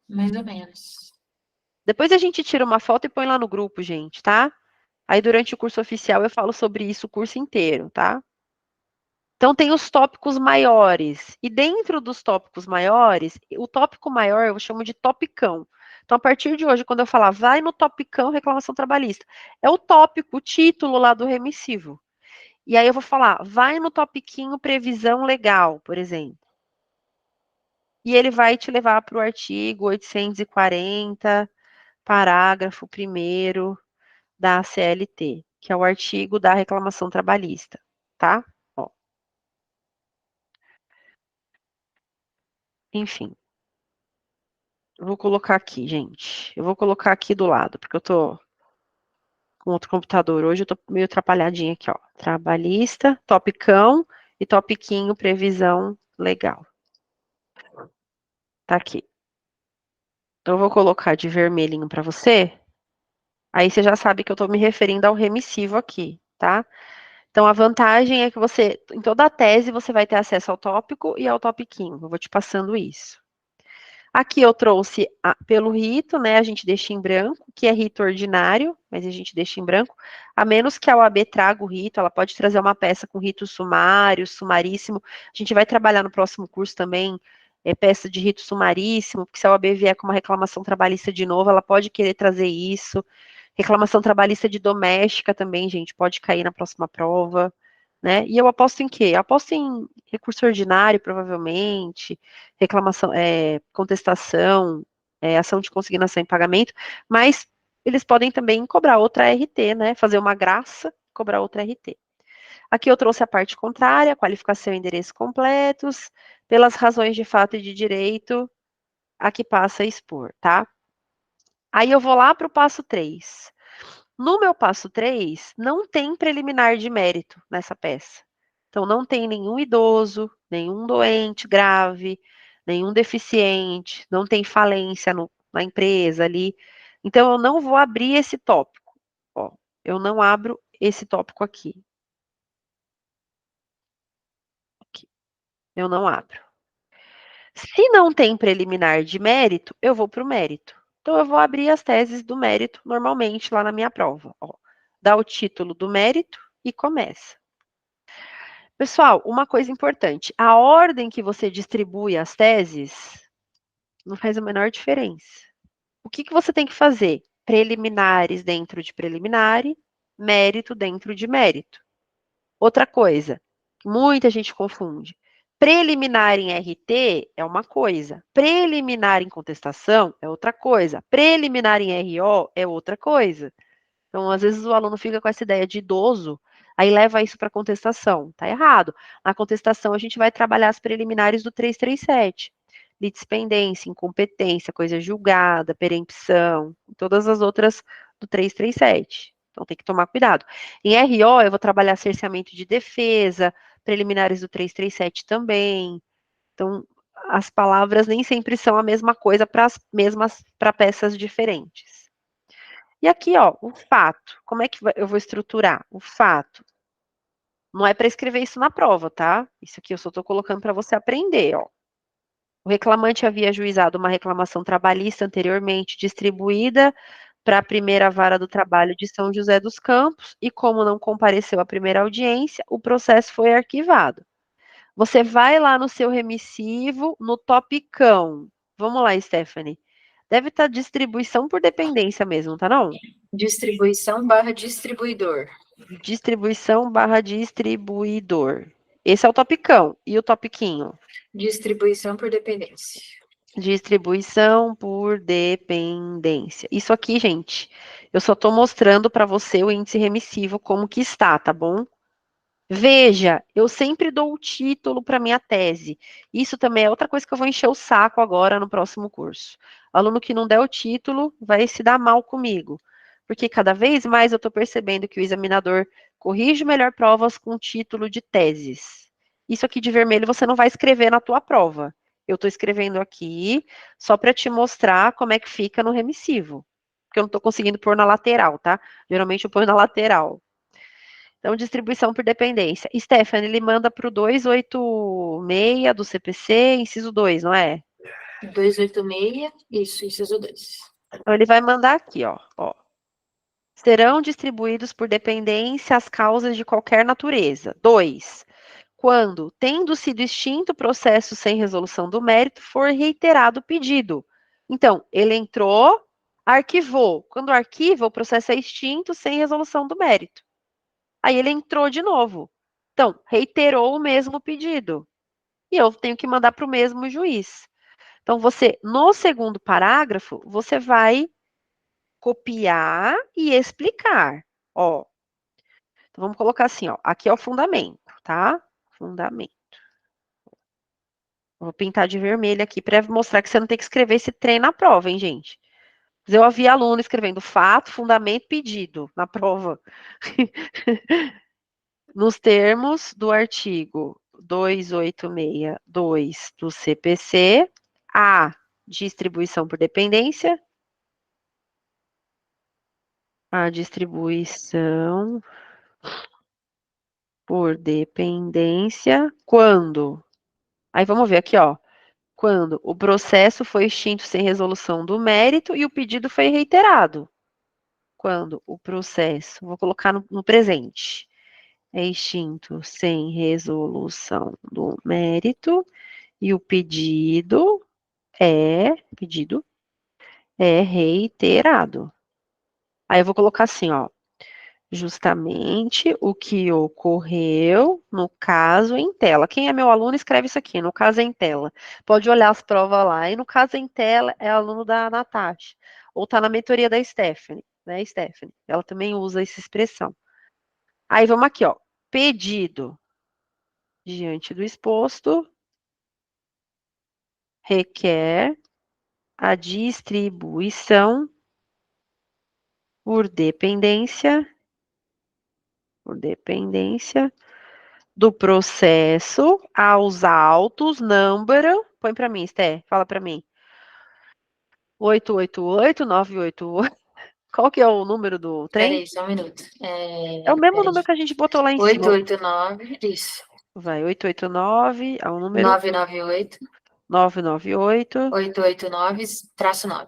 Mais ou menos. Depois a gente tira uma foto e põe lá no grupo, gente, tá? Aí durante o curso oficial eu falo sobre isso o curso inteiro, tá? Então tem os tópicos maiores. E dentro dos tópicos maiores, o tópico maior eu chamo de topicão. Então, a partir de hoje, quando eu falar vai no topicão reclamação trabalhista, é o tópico, o título lá do remissivo. E aí eu vou falar, vai no topiquinho previsão legal, por exemplo. E ele vai te levar para o artigo 840, parágrafo 1º da CLT, que é o artigo da reclamação trabalhista, tá? Ó. Enfim. Eu vou colocar aqui, gente. Eu vou colocar aqui do lado, porque eu tô com outro computador. Hoje eu tô meio atrapalhadinha aqui, ó. Trabalhista, topicão e topiquinho previsão legal. Tá aqui. Então eu vou colocar de vermelhinho para você. Aí você já sabe que eu tô me referindo ao remissivo aqui, tá? Então a vantagem é que você, em toda a tese, você vai ter acesso ao tópico e ao topiquinho. Eu vou te passando isso. Aqui eu trouxe pelo rito, né? A gente deixa em branco, que é rito ordinário, mas a gente deixa em branco. A menos que a OAB traga o rito, ela pode trazer uma peça com rito sumário, sumaríssimo. A gente vai trabalhar no próximo curso também peça de rito sumaríssimo, porque se a OAB vier com uma reclamação trabalhista de novo, ela pode querer trazer isso. Reclamação trabalhista de doméstica também, gente, pode cair na próxima prova. Né? E eu aposto em quê? Eu aposto em recurso ordinário, provavelmente, reclamação, contestação, ação de consignação em pagamento, mas eles podem também cobrar outra RT, né? Fazer uma graça, cobrar outra RT. Aqui eu trouxe a parte contrária, qualificação e endereço completos, pelas razões de fato e de direito, aqui passa a expor, tá? Aí eu vou lá para o passo 3. No meu passo 3, não tem preliminar de mérito nessa peça. Então, não tem nenhum idoso, nenhum doente grave, nenhum deficiente, não tem falência na empresa ali. Então, eu não vou abrir esse tópico. Ó, eu não abro esse tópico aqui. Aqui. Eu não abro. Se não tem preliminar de mérito, eu vou para o mérito. Então, eu vou abrir as teses do mérito normalmente lá na minha prova. Ó, dá o título do mérito e começa. Pessoal, uma coisa importante: a ordem que você distribui as teses não faz a menor diferença. O que você tem que fazer? Preliminares dentro de preliminare, mérito dentro de mérito. Outra coisa, muita gente confunde. Preliminar em RT é uma coisa, preliminar em contestação é outra coisa, preliminar em RO é outra coisa. Então, às vezes, o aluno fica com essa ideia de idoso, aí leva isso para contestação. Tá errado. Na contestação, a gente vai trabalhar as preliminares do 337. Litispendência, incompetência, coisa julgada, perempção, todas as outras do 337. Então, tem que tomar cuidado. Em RO, eu vou trabalhar cerceamento de defesa, preliminares do 337 também. Então, as palavras nem sempre são a mesma coisa para peças diferentes. E aqui, ó, o fato. Como é que eu vou estruturar? O fato. Não é para escrever isso na prova, tá? Isso aqui eu só estou colocando para você aprender, ó. O reclamante havia ajuizado uma reclamação trabalhista anteriormente distribuída para a primeira vara do trabalho de São José dos Campos e, como não compareceu à primeira audiência, o processo foi arquivado. Você vai lá no seu remissivo, no topicão. Vamos lá, Stephanie. Deve estar distribuição por dependência mesmo, tá não? Distribuição barra distribuidor. Distribuição barra distribuidor. Esse é o topicão. E o topiquinho? Distribuição por dependência. Distribuição por dependência. Isso aqui, gente, eu só estou mostrando para você o índice remissivo como que está, tá bom? Veja, eu sempre dou o título para minha tese. Isso também é outra coisa que eu vou encher o saco agora no próximo curso. O aluno que não der o título vai se dar mal comigo, porque cada vez mais eu estou percebendo que o examinador corrige melhor provas com título de teses. Isso aqui de vermelho você não vai escrever na tua prova. Eu estou escrevendo aqui só para te mostrar como é que fica no remissivo, porque eu não estou conseguindo pôr na lateral, tá? Geralmente eu ponho na lateral. Então, distribuição por dependência. Stephanie, ele manda para o 286 do CPC, inciso 2, não é? 286, isso, inciso 2. Então, ele vai mandar aqui, ó. Serão distribuídos por dependência as causas de qualquer natureza. 2. Quando, tendo sido extinto o processo sem resolução do mérito, for reiterado o pedido. Então, ele entrou, arquivou. Quando arquiva, o processo é extinto sem resolução do mérito. Aí ele entrou de novo. Então, reiterou o mesmo pedido. E eu tenho que mandar para o mesmo juiz. Então, você, no segundo parágrafo, você vai copiar e explicar. Ó, então vamos colocar assim, ó. Aqui é o fundamento, tá? Fundamento. Vou pintar de vermelho aqui para mostrar que você não tem que escrever esse trem na prova, hein, gente? Mas eu havia aluno escrevendo fato, fundamento, pedido na prova. Nos termos do artigo 286.2 do CPC, a distribuição por dependência, a distribuição por dependência, quando? Aí vamos ver aqui, ó. Quando o processo foi extinto sem resolução do mérito e o pedido foi reiterado. Quando o processo, vou colocar no presente, é extinto sem resolução do mérito e o pedido é reiterado. Aí eu vou colocar assim, ó, justamente o que ocorreu no caso em tela. Quem é meu aluno escreve isso aqui, no caso em tela. Pode olhar as provas lá. E no caso em tela é aluno da Natasha, ou tá na mentoria da Stephanie, né, Stephanie? Ela também usa essa expressão. Aí vamos aqui, ó, pedido. Diante do exposto, requer a distribuição por dependência do processo aos autos, número, põe para mim, Sté, fala para mim. 888, 988, qual que é o número do trem? Peraí, só um minuto. É o mesmo número que a gente botou lá em cima. 889, isso. Vai, 889, é o número 998, 998, 889-9.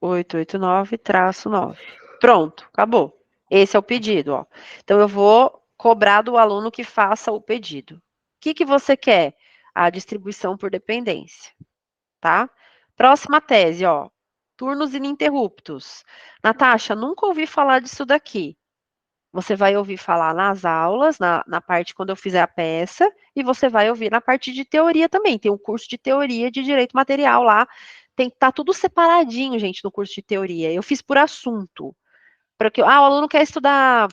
8889-9. Pronto, acabou. Esse é o pedido, ó. Então, eu vou cobrar do aluno que faça o pedido. O que você quer? A distribuição por dependência, tá? Próxima tese, ó. Turnos ininterruptos. Natasha, nunca ouvi falar disso daqui. Você vai ouvir falar nas aulas, na parte quando eu fizer a peça, e você vai ouvir na parte de teoria também. Tem um curso de teoria de direito material lá. Tem que estar tudo separadinho, gente, no curso de teoria. Eu fiz por assunto. Porque, o aluno quer estudar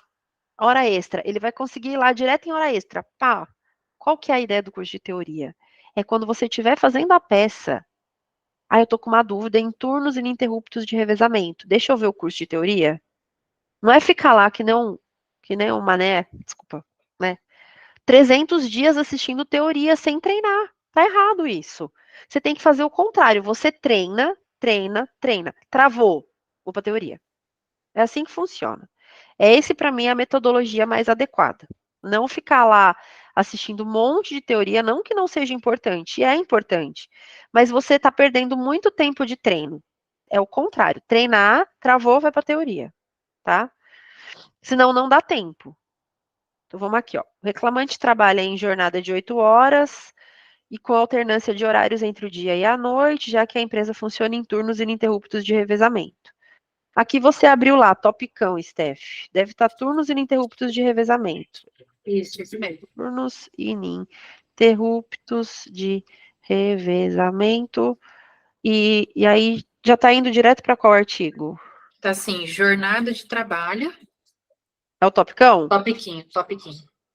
hora extra. Ele vai conseguir ir lá direto em hora extra. Pá, qual que é a ideia do curso de teoria? É quando você estiver fazendo a peça. Ah, eu tô com uma dúvida em turnos ininterruptos de revezamento. Deixa eu ver o curso de teoria. Não é ficar lá que nem um mané, desculpa, né? 300 dias assistindo teoria sem treinar. Tá errado isso. Você tem que fazer o contrário. Você treina, treina, treina. Travou. Vou pra teoria. É assim que funciona. Esse, para mim, é a metodologia mais adequada. Não ficar lá assistindo um monte de teoria, não que não seja importante, é importante, mas você está perdendo muito tempo de treino. É o contrário. Treinar, travou, vai para teoria, tá? Senão não dá tempo. Então vamos aqui, ó. O reclamante trabalha em jornada de 8 horas e com alternância de horários entre o dia e a noite, já que a empresa funciona em turnos ininterruptos de revezamento. Aqui você abriu lá, topicão, Steph. Deve estar turnos ininterruptos de revezamento. Isso mesmo. Turnos ininterruptos de revezamento. E aí já está indo direto para qual artigo? Tá assim, jornada de trabalho. É o topicão? Topiquinho.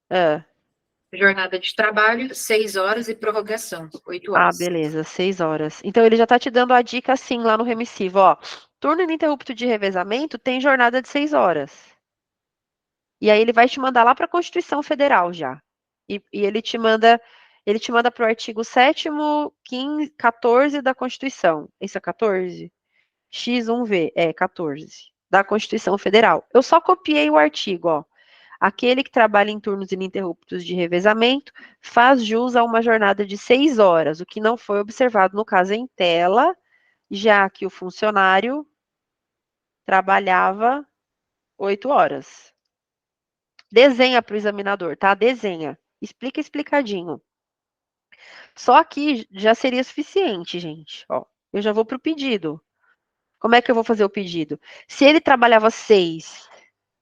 Ah, Jornada de trabalho, 6 horas e prorrogação, 8 ah, horas. beleza, 6 horas. Então ele já tá te dando a dica assim lá no remissivo, ó. Turno ininterrupto de revezamento tem jornada de 6 horas. E aí ele vai te mandar lá para a Constituição Federal já. E ele te manda para o artigo 7º, 15, 14 da Constituição. Isso é 14? X1V, é 14. Da Constituição Federal. Eu só copiei o artigo, ó. Aquele que trabalha em turnos ininterruptos de revezamento faz jus a uma jornada de 6 horas, o que não foi observado no caso em tela, já que o funcionário trabalhava 8 horas. Desenha para o examinador, tá? Desenha. Explica explicadinho. Só aqui já seria suficiente, gente. Ó, eu já vou para o pedido. Como é que eu vou fazer o pedido? Se ele trabalhava 6,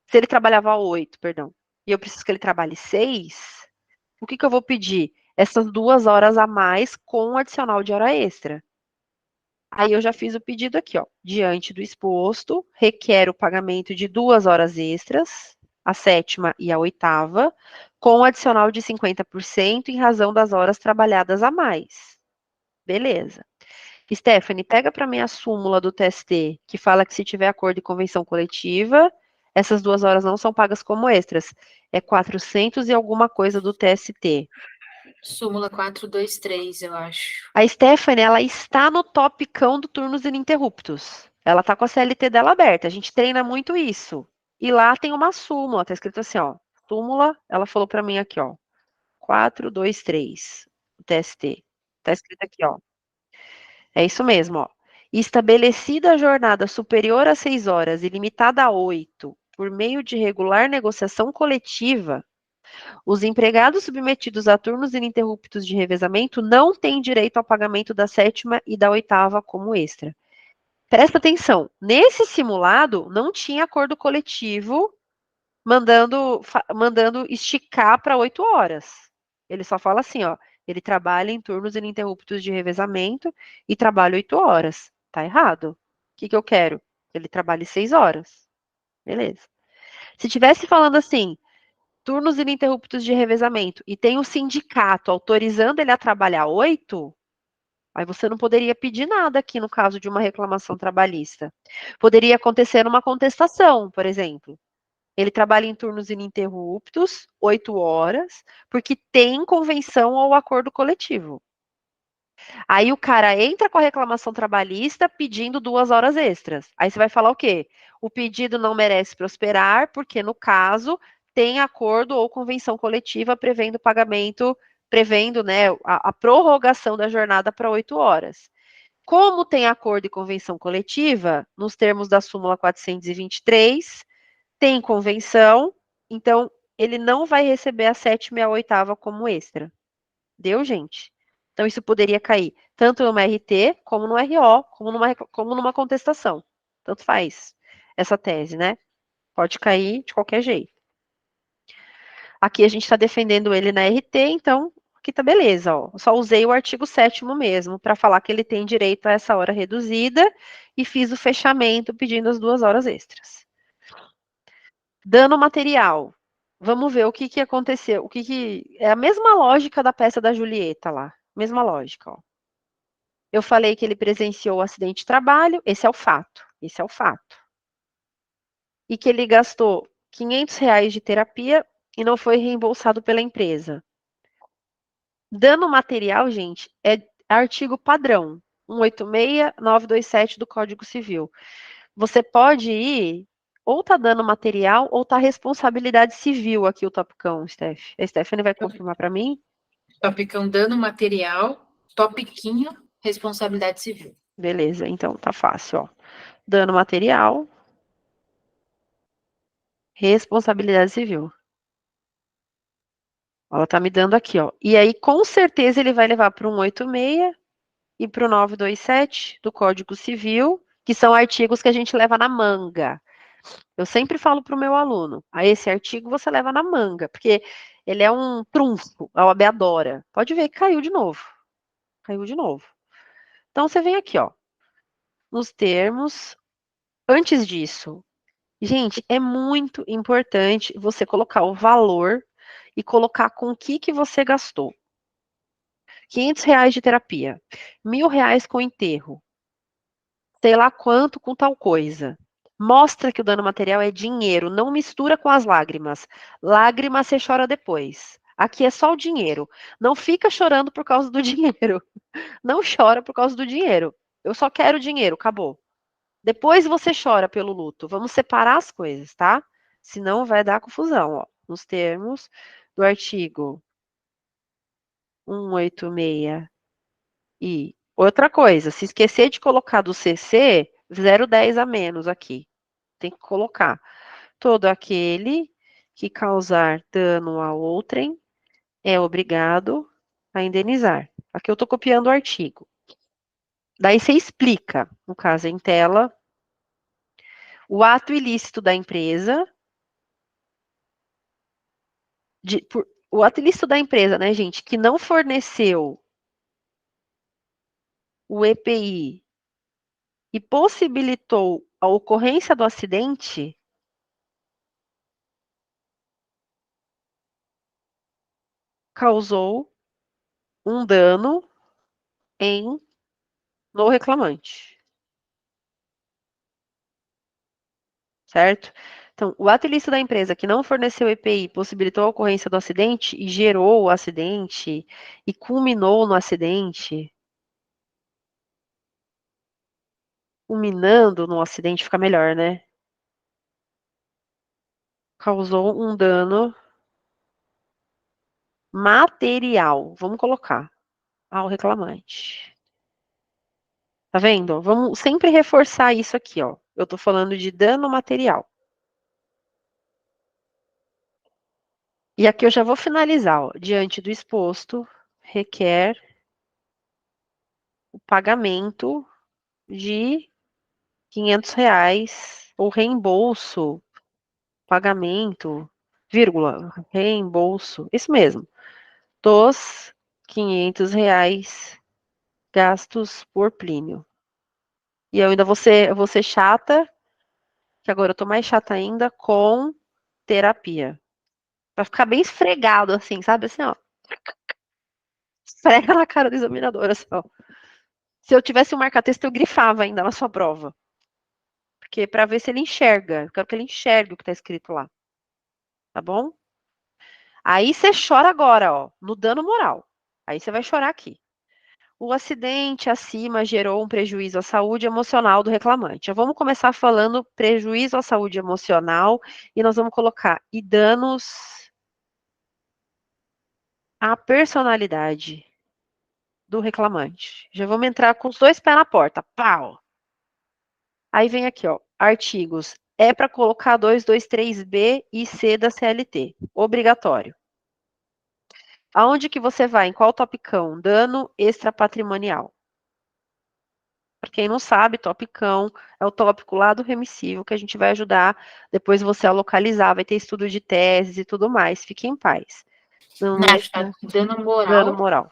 se ele trabalhava 8, perdão, e eu preciso que ele trabalhe 6, o que eu vou pedir? Essas 2 horas a mais com o adicional de hora extra. Aí eu já fiz o pedido aqui, ó. Diante do exposto, requer o pagamento de 2 horas extras, a 7ª e a 8ª, com adicional de 50% em razão das horas trabalhadas a mais. Beleza. Stephanie, pega para mim a súmula do TST, que fala que se tiver acordo e convenção coletiva, essas 2 horas não são pagas como extras. É 400 e alguma coisa do TST. Súmula 423, eu acho. A Stephanie, ela está no topicão do turnos ininterruptos. Ela tá com a CLT dela aberta. A gente treina muito isso. E lá tem uma súmula, tá escrito assim, ó. Súmula, ela falou para mim aqui, ó. 423, o TST. Tá escrito aqui, ó. É isso mesmo, ó. Estabelecida a jornada superior a 6 horas e limitada a 8, por meio de regular negociação coletiva, os empregados submetidos a turnos ininterruptos de revezamento não têm direito ao pagamento da 7ª e da 8ª como extra. Presta atenção, nesse simulado não tinha acordo coletivo mandando esticar para 8 horas. Ele só fala assim, ó, ele trabalha em turnos ininterruptos de revezamento e trabalha 8 horas. Tá errado. O que eu quero? Ele trabalhe 6 horas. Beleza. Se tivesse falando assim, turnos ininterruptos de revezamento e tem um sindicato autorizando ele a trabalhar 8, aí você não poderia pedir nada aqui no caso de uma reclamação trabalhista. Poderia acontecer uma contestação, por exemplo. Ele trabalha em turnos ininterruptos, 8 horas, porque tem convenção ou acordo coletivo. Aí o cara entra com a reclamação trabalhista pedindo 2 horas extras. Aí você vai falar o quê? O pedido não merece prosperar, porque no caso tem acordo ou convenção coletiva prevendo pagamento, prevendo, né, a prorrogação da jornada para 8 horas. Como tem acordo e convenção coletiva, nos termos da súmula 423, tem convenção, então ele não vai receber a 7ª e a 8ª como extra. Deu, gente? Então isso poderia cair tanto numa RT, como no RO, como numa contestação. Tanto faz essa tese, né? Pode cair de qualquer jeito. Aqui a gente está defendendo ele na RT, então aqui tá beleza, ó. Só usei o artigo 7º mesmo para falar que ele tem direito a essa hora reduzida e fiz o fechamento pedindo as 2 horas extras. Dano material. Vamos ver o que aconteceu. É a mesma lógica da peça da Julieta lá. Mesma lógica, ó. Eu falei que ele presenciou o acidente de trabalho, esse é o fato. Esse é o fato. E que ele gastou R$ 500 de terapia e não foi reembolsado pela empresa. Dano material, gente, é artigo padrão. 186, 927 do Código Civil. Você pode ir, ou tá dando material, ou tá responsabilidade civil aqui o topicão, Steph. A Stephanie vai confirmar para mim? Topicão dano material, topiquinho, responsabilidade civil. Beleza, então tá fácil, ó. Dano material, responsabilidade civil. Ela tá me dando aqui, ó. E aí, com certeza, ele vai levar para o 186 e para o 927 do Código Civil, que são artigos que a gente leva na manga. Eu sempre falo para o meu aluno, esse artigo você leva na manga, porque ele é um trunfo, a OAB adora. Pode ver que caiu de novo. Caiu de novo. Então, você vem aqui, ó, nos termos. Antes disso, gente, é muito importante você colocar o valor e colocar com o que você gastou. R$ 500 de terapia, R$ 1.000 com enterro, sei lá quanto com tal coisa. Mostra que o dano material é dinheiro, não mistura com as lágrimas. Lágrimas você chora depois. Aqui é só o dinheiro. Não fica chorando por causa do dinheiro. Não chora por causa do dinheiro. Eu só quero dinheiro, acabou. Depois você chora pelo luto. Vamos separar as coisas, tá? Senão vai dar confusão, ó. Nos termos do artigo 186 e outra coisa, se esquecer de colocar do CC, 0,10 a menos aqui. Tem que colocar. Todo aquele que causar dano a outrem é obrigado a indenizar. Aqui eu estou copiando o artigo. Daí você explica, no caso em tela, o ato ilícito da empresa, o ato ilícito da empresa, né, gente, que não forneceu o EPI e possibilitou a ocorrência do acidente, causou um dano no reclamante. Certo? Então, o ato ilícito da empresa que não forneceu EPI possibilitou a ocorrência do acidente e gerou o acidente e culminou no acidente, culminando no acidente fica melhor, né? Causou um dano material, vamos colocar, ao reclamante. Tá vendo? Vamos sempre reforçar isso aqui, ó. Eu tô falando de dano material. E aqui eu já vou finalizar, ó. Diante do exposto, requer o pagamento de R$ 500, ou reembolso, pagamento, vírgula, reembolso, isso mesmo, dos R$ 500 gastos por Plínio. E eu ainda vou ser chata, que agora eu tô mais chata ainda, com terapia. Vai ficar bem esfregado, assim, sabe? Assim, ó. Esfrega na cara do examinador, assim, ó. Se eu tivesse um marca-texto, eu grifava ainda na sua prova. Porque para ver se ele enxerga. Eu quero que ele enxergue o que tá escrito lá. Tá bom? Aí você chora agora, ó, no dano moral. Aí você vai chorar aqui. O acidente acima gerou um prejuízo à saúde emocional do reclamante. Já vamos começar falando prejuízo à saúde emocional e nós vamos colocar e danos à personalidade do reclamante. Já vamos entrar com os dois pés na porta. Pau! Aí vem aqui, ó, artigos. É para colocar 223B e C da CLT. Obrigatório. Aonde que você vai? Em qual topicão? Dano extrapatrimonial. Para quem não sabe, topicão é o tópico lá do remissivo que a gente vai ajudar depois você a localizar, vai ter estudo de teses e tudo mais. Fique em paz. Nath, tá dano Dano moral, moral.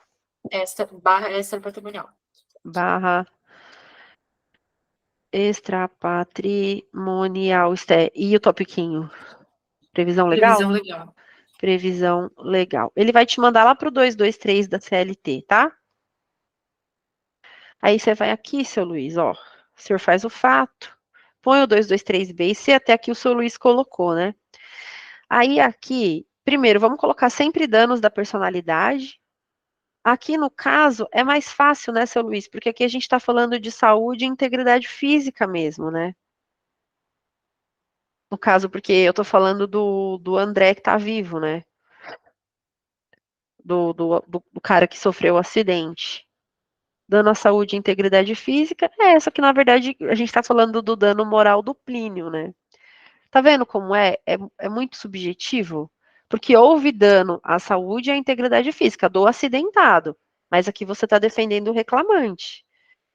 barra extra patrimonial. Barra extrapatrimonial. E o topiquinho? Previsão legal? Previsão legal. Previsão legal. Ele vai te mandar lá para o 223 da CLT, tá? Aí você vai aqui, seu Luiz, ó. O senhor faz o fato, põe o 223B e C, até aqui o seu Luiz colocou, né? Aí aqui, primeiro, vamos colocar sempre danos da personalidade. Aqui no caso é mais fácil, né, seu Luiz? Porque aqui a gente está falando de saúde e integridade física mesmo, né? No caso, porque eu tô falando do André que tá vivo, né? Do cara que sofreu o acidente. Dano à saúde e integridade física, só que na verdade a gente está falando do dano moral do Plínio, né? Tá vendo como é muito subjetivo? Porque houve dano à saúde e à integridade física do acidentado, mas aqui você está defendendo o reclamante,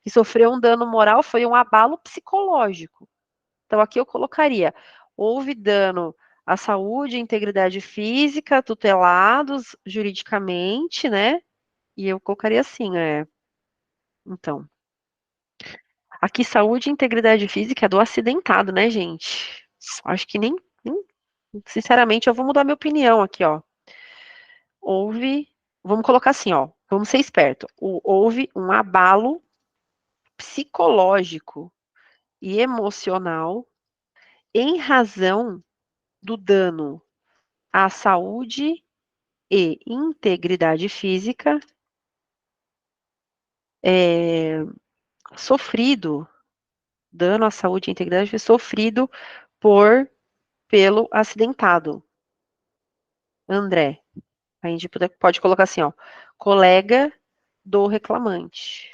que sofreu um dano moral, foi um abalo psicológico. Então aqui eu colocaria, houve dano à saúde e integridade física, tutelados juridicamente, né? E eu colocaria assim, então, aqui saúde e integridade física é do acidentado, né, gente? Acho que nem sinceramente, eu vou mudar minha opinião aqui, ó. vamos colocar assim, ó, vamos ser esperto. Houve um abalo psicológico e emocional em razão do dano à saúde e integridade física sofrido, dano à saúde e integridade física sofrido pelo acidentado, André. A gente pode colocar assim, ó, colega do reclamante.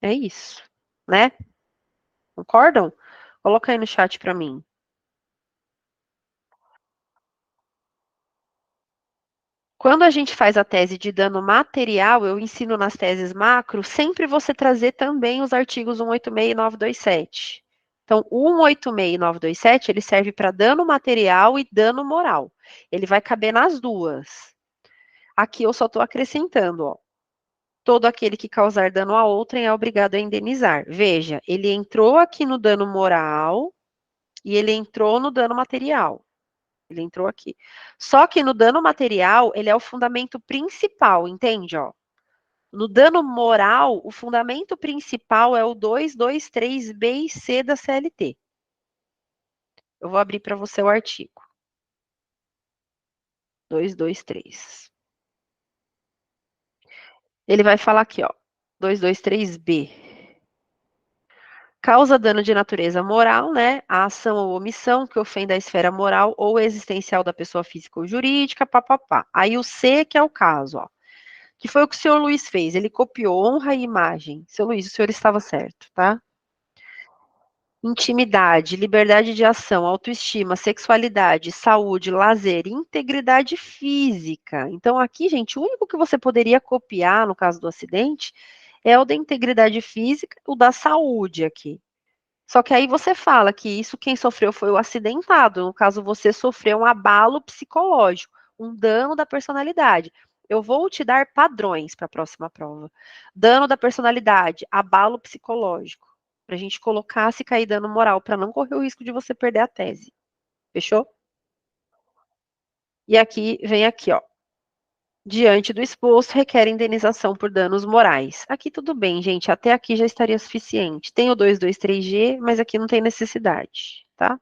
É isso, né? Concordam? Coloca aí no chat para mim. Quando a gente faz a tese de dano material, eu ensino nas teses macro, sempre você trazer também os artigos 186 e 927. Então, o 186 e 927, ele serve para dano material e dano moral. Ele vai caber nas duas. Aqui eu só estou acrescentando, ó. Todo aquele que causar dano a outrem é obrigado a indenizar. Veja, ele entrou aqui no dano moral e ele entrou no dano material. Ele entrou aqui. Só que no dano material, ele é o fundamento principal, entende? Ó? No dano moral, o fundamento principal é o 223B e C da CLT. Eu vou abrir para você o artigo. 223. Ele vai falar aqui, ó. 223B. Causa dano de natureza moral, né? A ação ou omissão que ofenda a esfera moral ou existencial da pessoa física ou jurídica, papapá. Aí o C, que é o caso, ó. Que foi o que o senhor Luiz fez. Ele copiou honra e imagem. Seu Luiz, o senhor estava certo, tá? Intimidade, liberdade de ação, autoestima, sexualidade, saúde, lazer, integridade física. Então, aqui, gente, o único que você poderia copiar no caso do acidente é o da integridade física, o da saúde aqui. Só que aí você fala que isso quem sofreu foi o acidentado. No caso, você sofreu um abalo psicológico, um dano da personalidade. Eu vou te dar padrões para a próxima prova. Dano da personalidade, abalo psicológico. Para a gente colocar se cair dano moral, para não correr o risco de você perder a tese. Fechou? E aqui, vem aqui, ó. Diante do exposto, requer indenização por danos morais. Aqui tudo bem, gente. Até aqui já estaria suficiente. Tem o 223G, mas aqui não tem necessidade, tá?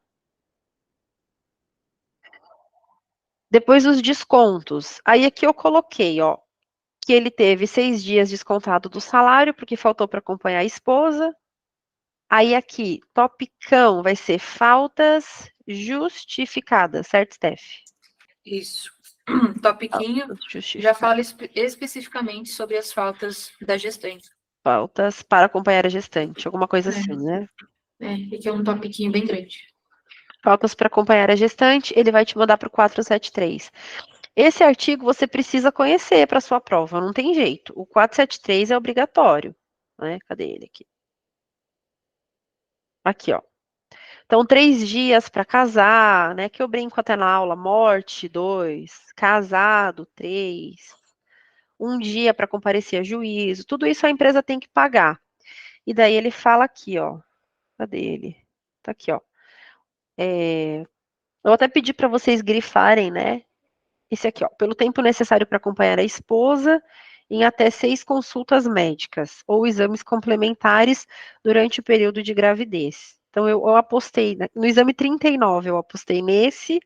Depois os descontos. Aí aqui eu coloquei, ó, que ele teve 6 dias descontado do salário, porque faltou para acompanhar a esposa. Aí aqui, topicão, vai ser faltas justificadas, certo, Steph? Isso. Topiquinho já fala especificamente sobre as faltas da gestante. Faltas para acompanhar a gestante, alguma coisa assim, né? Que é um topiquinho bem grande. Faltas para acompanhar a gestante, ele vai te mandar para o 473. Esse artigo você precisa conhecer para sua prova, não tem jeito. O 473 é obrigatório, né? Cadê ele aqui? Aqui, ó. Então, 3 dias para casar, né? Que eu brinco até na aula. Morte, 2. Casado, 3. 1 dia para comparecer a juízo. Tudo isso a empresa tem que pagar. E daí ele fala aqui, ó. Cadê ele? Tá aqui, ó. Eu até pedi para vocês grifarem, né? Esse aqui, ó. Pelo tempo necessário para acompanhar a esposa em até 6 consultas médicas ou exames complementares durante o período de gravidez. Então, eu apostei, no exame 39, eu apostei nesse,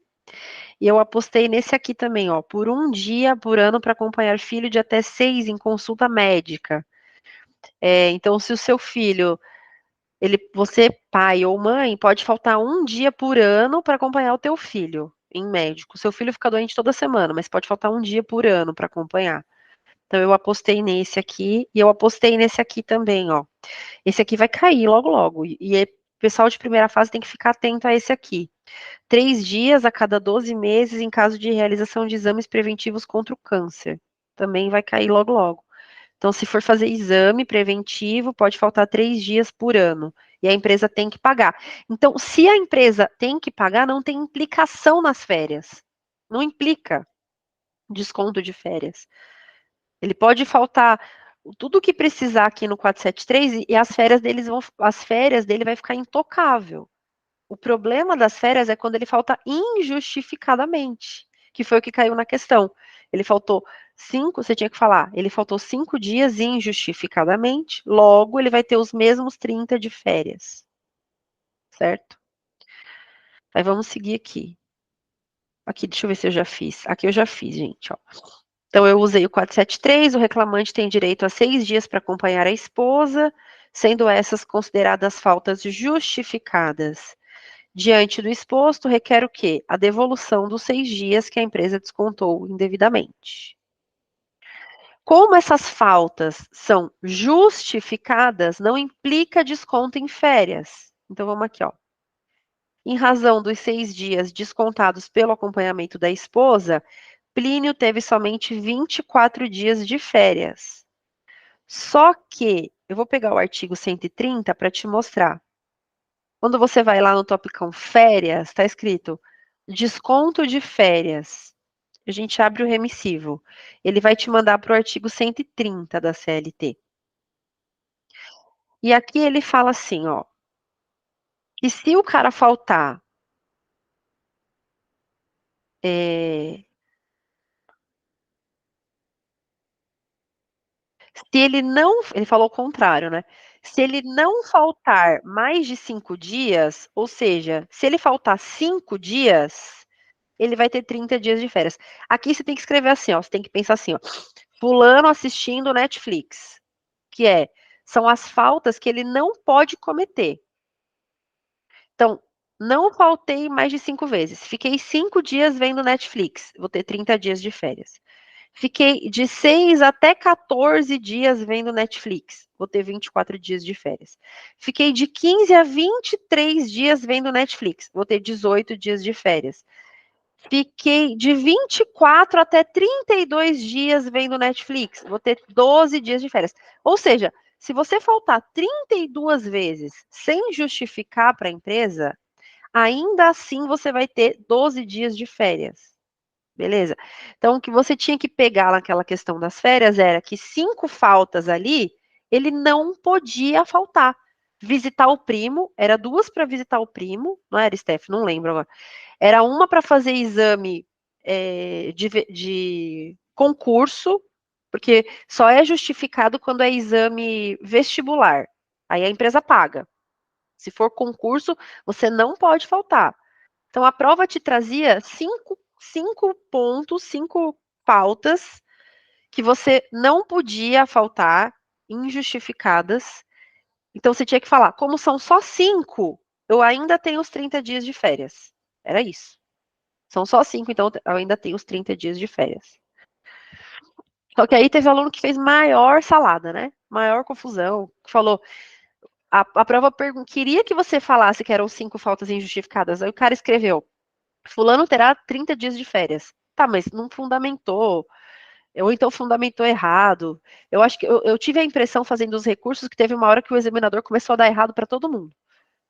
e eu apostei nesse aqui também, ó, por 1 dia por ano para acompanhar filho de até 6 em consulta médica. Então, se o seu filho, você, pai ou mãe, pode faltar 1 dia por ano para acompanhar o teu filho em médico. Seu filho fica doente toda semana, mas pode faltar 1 dia por ano para acompanhar. Então, eu apostei nesse aqui, e eu apostei nesse aqui também, ó. Esse aqui vai cair logo, logo. E o pessoal de primeira fase tem que ficar atento a esse aqui. 3 dias a cada 12 meses em caso de realização de exames preventivos contra o câncer. Também vai cair logo, logo. Então, se for fazer exame preventivo, pode faltar 3 dias por ano. E a empresa tem que pagar. Então, se a empresa tem que pagar, não tem implicação nas férias. Não implica desconto de férias. Ele pode faltar tudo o que precisar aqui no 473 e as férias dele vai ficar intocável. O problema das férias é quando ele falta injustificadamente, que foi o que caiu na questão. Ele faltou 5, você tinha que falar, ele faltou 5 dias injustificadamente, logo ele vai ter os mesmos 30 de férias. Certo? Aí vamos seguir aqui. Aqui, deixa eu ver se eu já fiz. Aqui eu já fiz, gente, ó. Então, eu usei o 473, o reclamante tem direito a 6 dias para acompanhar a esposa, sendo essas consideradas faltas justificadas. Diante do exposto, requer o quê? A devolução dos 6 dias que a empresa descontou indevidamente. Como essas faltas são justificadas, não implica desconto em férias. Então, vamos aqui, ó. Em razão dos 6 dias descontados pelo acompanhamento da esposa, Plínio teve somente 24 dias de férias. Só que, eu vou pegar o artigo 130 para te mostrar. Quando você vai lá no topicão férias, está escrito desconto de férias. A gente abre o remissivo. Ele vai te mandar para o artigo 130 da CLT. E aqui ele fala assim, ó. E se o cara faltar se ele não, ele falou o contrário, né? Se ele não faltar mais de 5 dias, ou seja, se ele faltar 5 dias, ele vai ter 30 dias de férias. Aqui você tem que escrever assim, ó, você tem que pensar assim, ó, fulano assistindo Netflix, que são as faltas que ele não pode cometer. Então, não faltei mais de 5 vezes, fiquei 5 dias vendo Netflix, vou ter 30 dias de férias. Fiquei de 6 até 14 dias vendo Netflix. Vou ter 24 dias de férias. Fiquei de 15 a 23 dias vendo Netflix. Vou ter 18 dias de férias. Fiquei de 24 até 32 dias vendo Netflix. Vou ter 12 dias de férias. Ou seja, se você faltar 32 vezes sem justificar para a empresa, ainda assim você vai ter 12 dias de férias. Beleza? Então, o que você tinha que pegar naquela questão das férias era que 5 faltas ali, ele não podia faltar. Visitar o primo, era 2 para visitar o primo, não era, Steph? Não lembro agora. Era uma para fazer exame de concurso, porque só é justificado quando é exame vestibular. Aí a empresa paga. Se for concurso, você não pode faltar. Então, a prova te trazia 5 pontos, 5 pautas que você não podia faltar, injustificadas. Então, você tinha que falar, como são só 5, eu ainda tenho os 30 dias de férias. Era isso. São só 5, então eu ainda tenho os 30 dias de férias. Só que aí teve aluno que fez maior salada, né? Maior confusão, que falou, a prova queria que você falasse que eram 5 faltas injustificadas. Aí o cara escreveu, fulano terá 30 dias de férias. Tá, mas não fundamentou. Ou então fundamentou errado. Eu acho que eu tive a impressão, fazendo os recursos, que teve uma hora que o examinador começou a dar errado para todo mundo.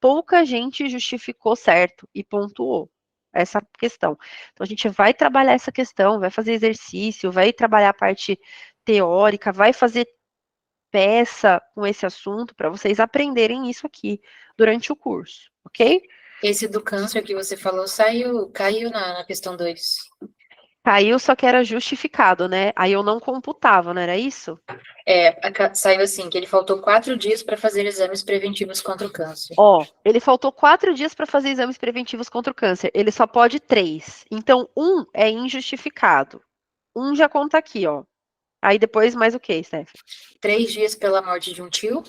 Pouca gente justificou certo e pontuou essa questão. Então, a gente vai trabalhar essa questão, vai fazer exercício, vai trabalhar a parte teórica, vai fazer peça com esse assunto para vocês aprenderem isso aqui durante o curso, ok? Esse do câncer que você falou caiu na questão 2. Caiu, só que era justificado, né? Aí eu não computava, não era isso? Saiu assim, que ele faltou 4 dias para fazer exames preventivos contra o câncer. Ó, ele faltou 4 dias para fazer exames preventivos contra o câncer. Ele só pode 3. Então, 1 é injustificado. 1 já conta aqui, ó. Aí depois mais o que, Steph? 3 dias pela morte de um tio.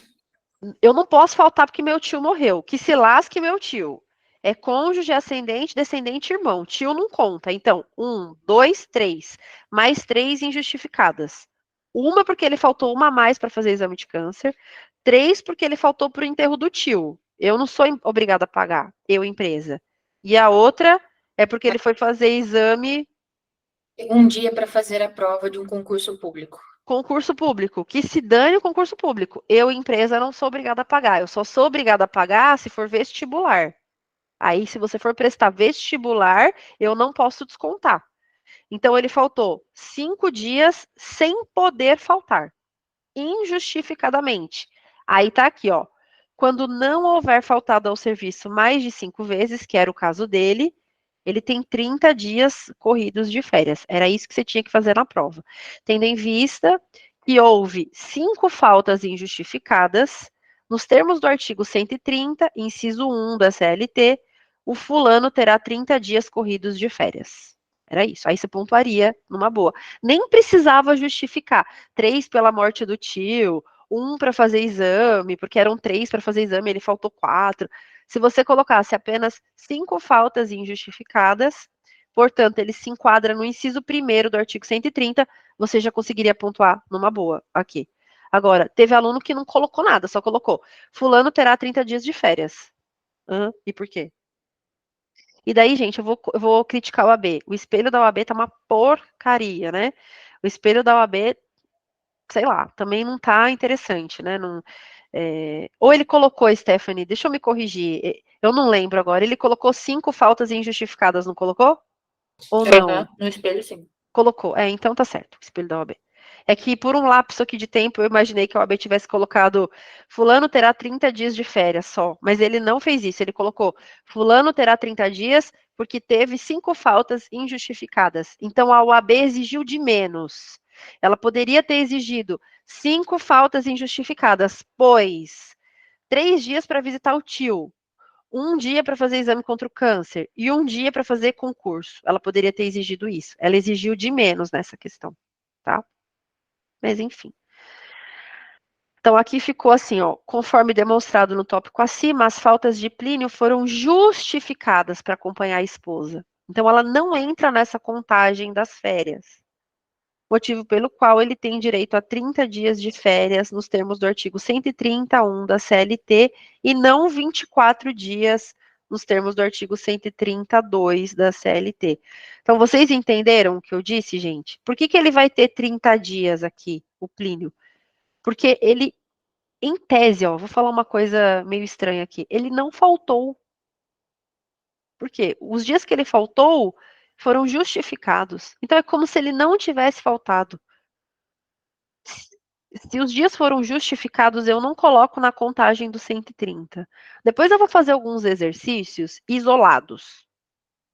Eu não posso faltar porque meu tio morreu. Que se lasque meu tio. É cônjuge, ascendente, descendente, irmão. Tio não conta. Então, 1, 2, 3. Mais 3 injustificadas. Uma porque ele faltou uma a mais para fazer exame de câncer. 3 porque ele faltou para o enterro do tio. Eu não sou obrigada a pagar, eu, empresa. E a outra é porque ele foi fazer exame. Um dia para fazer a prova de um concurso público. Concurso público. Que se dane o concurso público. Eu, empresa, não sou obrigada a pagar. Eu só sou obrigada a pagar se for vestibular. Aí, se você for prestar vestibular, eu não posso descontar. Então, ele faltou 5 dias sem poder faltar. Injustificadamente. Aí tá aqui, ó. Quando não houver faltado ao serviço mais de 5 vezes, que era o caso dele, ele tem 30 dias corridos de férias. Era isso que você tinha que fazer na prova. Tendo em vista que houve 5 faltas injustificadas, nos termos do artigo 130, inciso 1 da CLT, o fulano terá 30 dias corridos de férias. Era isso. Aí você pontuaria numa boa. Nem precisava justificar. 3 pela morte do tio, 1 para fazer exame, porque eram 3 para fazer exame, ele faltou 4. Se você colocasse apenas 5 faltas injustificadas, portanto, ele se enquadra no inciso 1º do artigo 130, você já conseguiria pontuar numa boa aqui. Agora, teve aluno que não colocou nada, só colocou: fulano terá 30 dias de férias. E por quê? E daí, gente, eu vou criticar o AB. O espelho da OAB tá uma porcaria, né? O espelho da OAB, sei lá, também não tá interessante, né? Não, ou ele colocou, Stephanie, deixa eu me corrigir, eu não lembro agora, ele colocou 5 faltas injustificadas, não colocou? Ou não? No espelho, sim. Colocou, então tá certo, o espelho da OAB. É que por um lapso aqui de tempo, eu imaginei que a OAB tivesse colocado fulano terá 30 dias de férias só, mas ele não fez isso, ele colocou fulano terá 30 dias porque teve 5 faltas injustificadas. Então a OAB exigiu de menos. Ela poderia ter exigido 5 faltas injustificadas, pois 3 dias para visitar o tio, 1 dia para fazer exame contra o câncer e 1 dia para fazer concurso. Ela poderia ter exigido isso. Ela exigiu de menos nessa questão, tá? Mas enfim. Então aqui ficou assim, ó, conforme demonstrado no tópico acima, as faltas de Plínio foram justificadas para acompanhar a esposa. Então ela não entra nessa contagem das férias. Motivo pelo qual ele tem direito a 30 dias de férias nos termos do artigo 131 da CLT e não 24 dias nos termos do artigo 132 da CLT. Então, vocês entenderam o que eu disse, gente? Por que ele vai ter 30 dias aqui, o Plínio? Porque ele, em tese, ó, vou falar uma coisa meio estranha aqui, ele não faltou. Por quê? Os dias que ele faltou foram justificados. Então, é como se ele não tivesse faltado. Se os dias foram justificados, eu não coloco na contagem do 130. Depois eu vou fazer alguns exercícios isolados.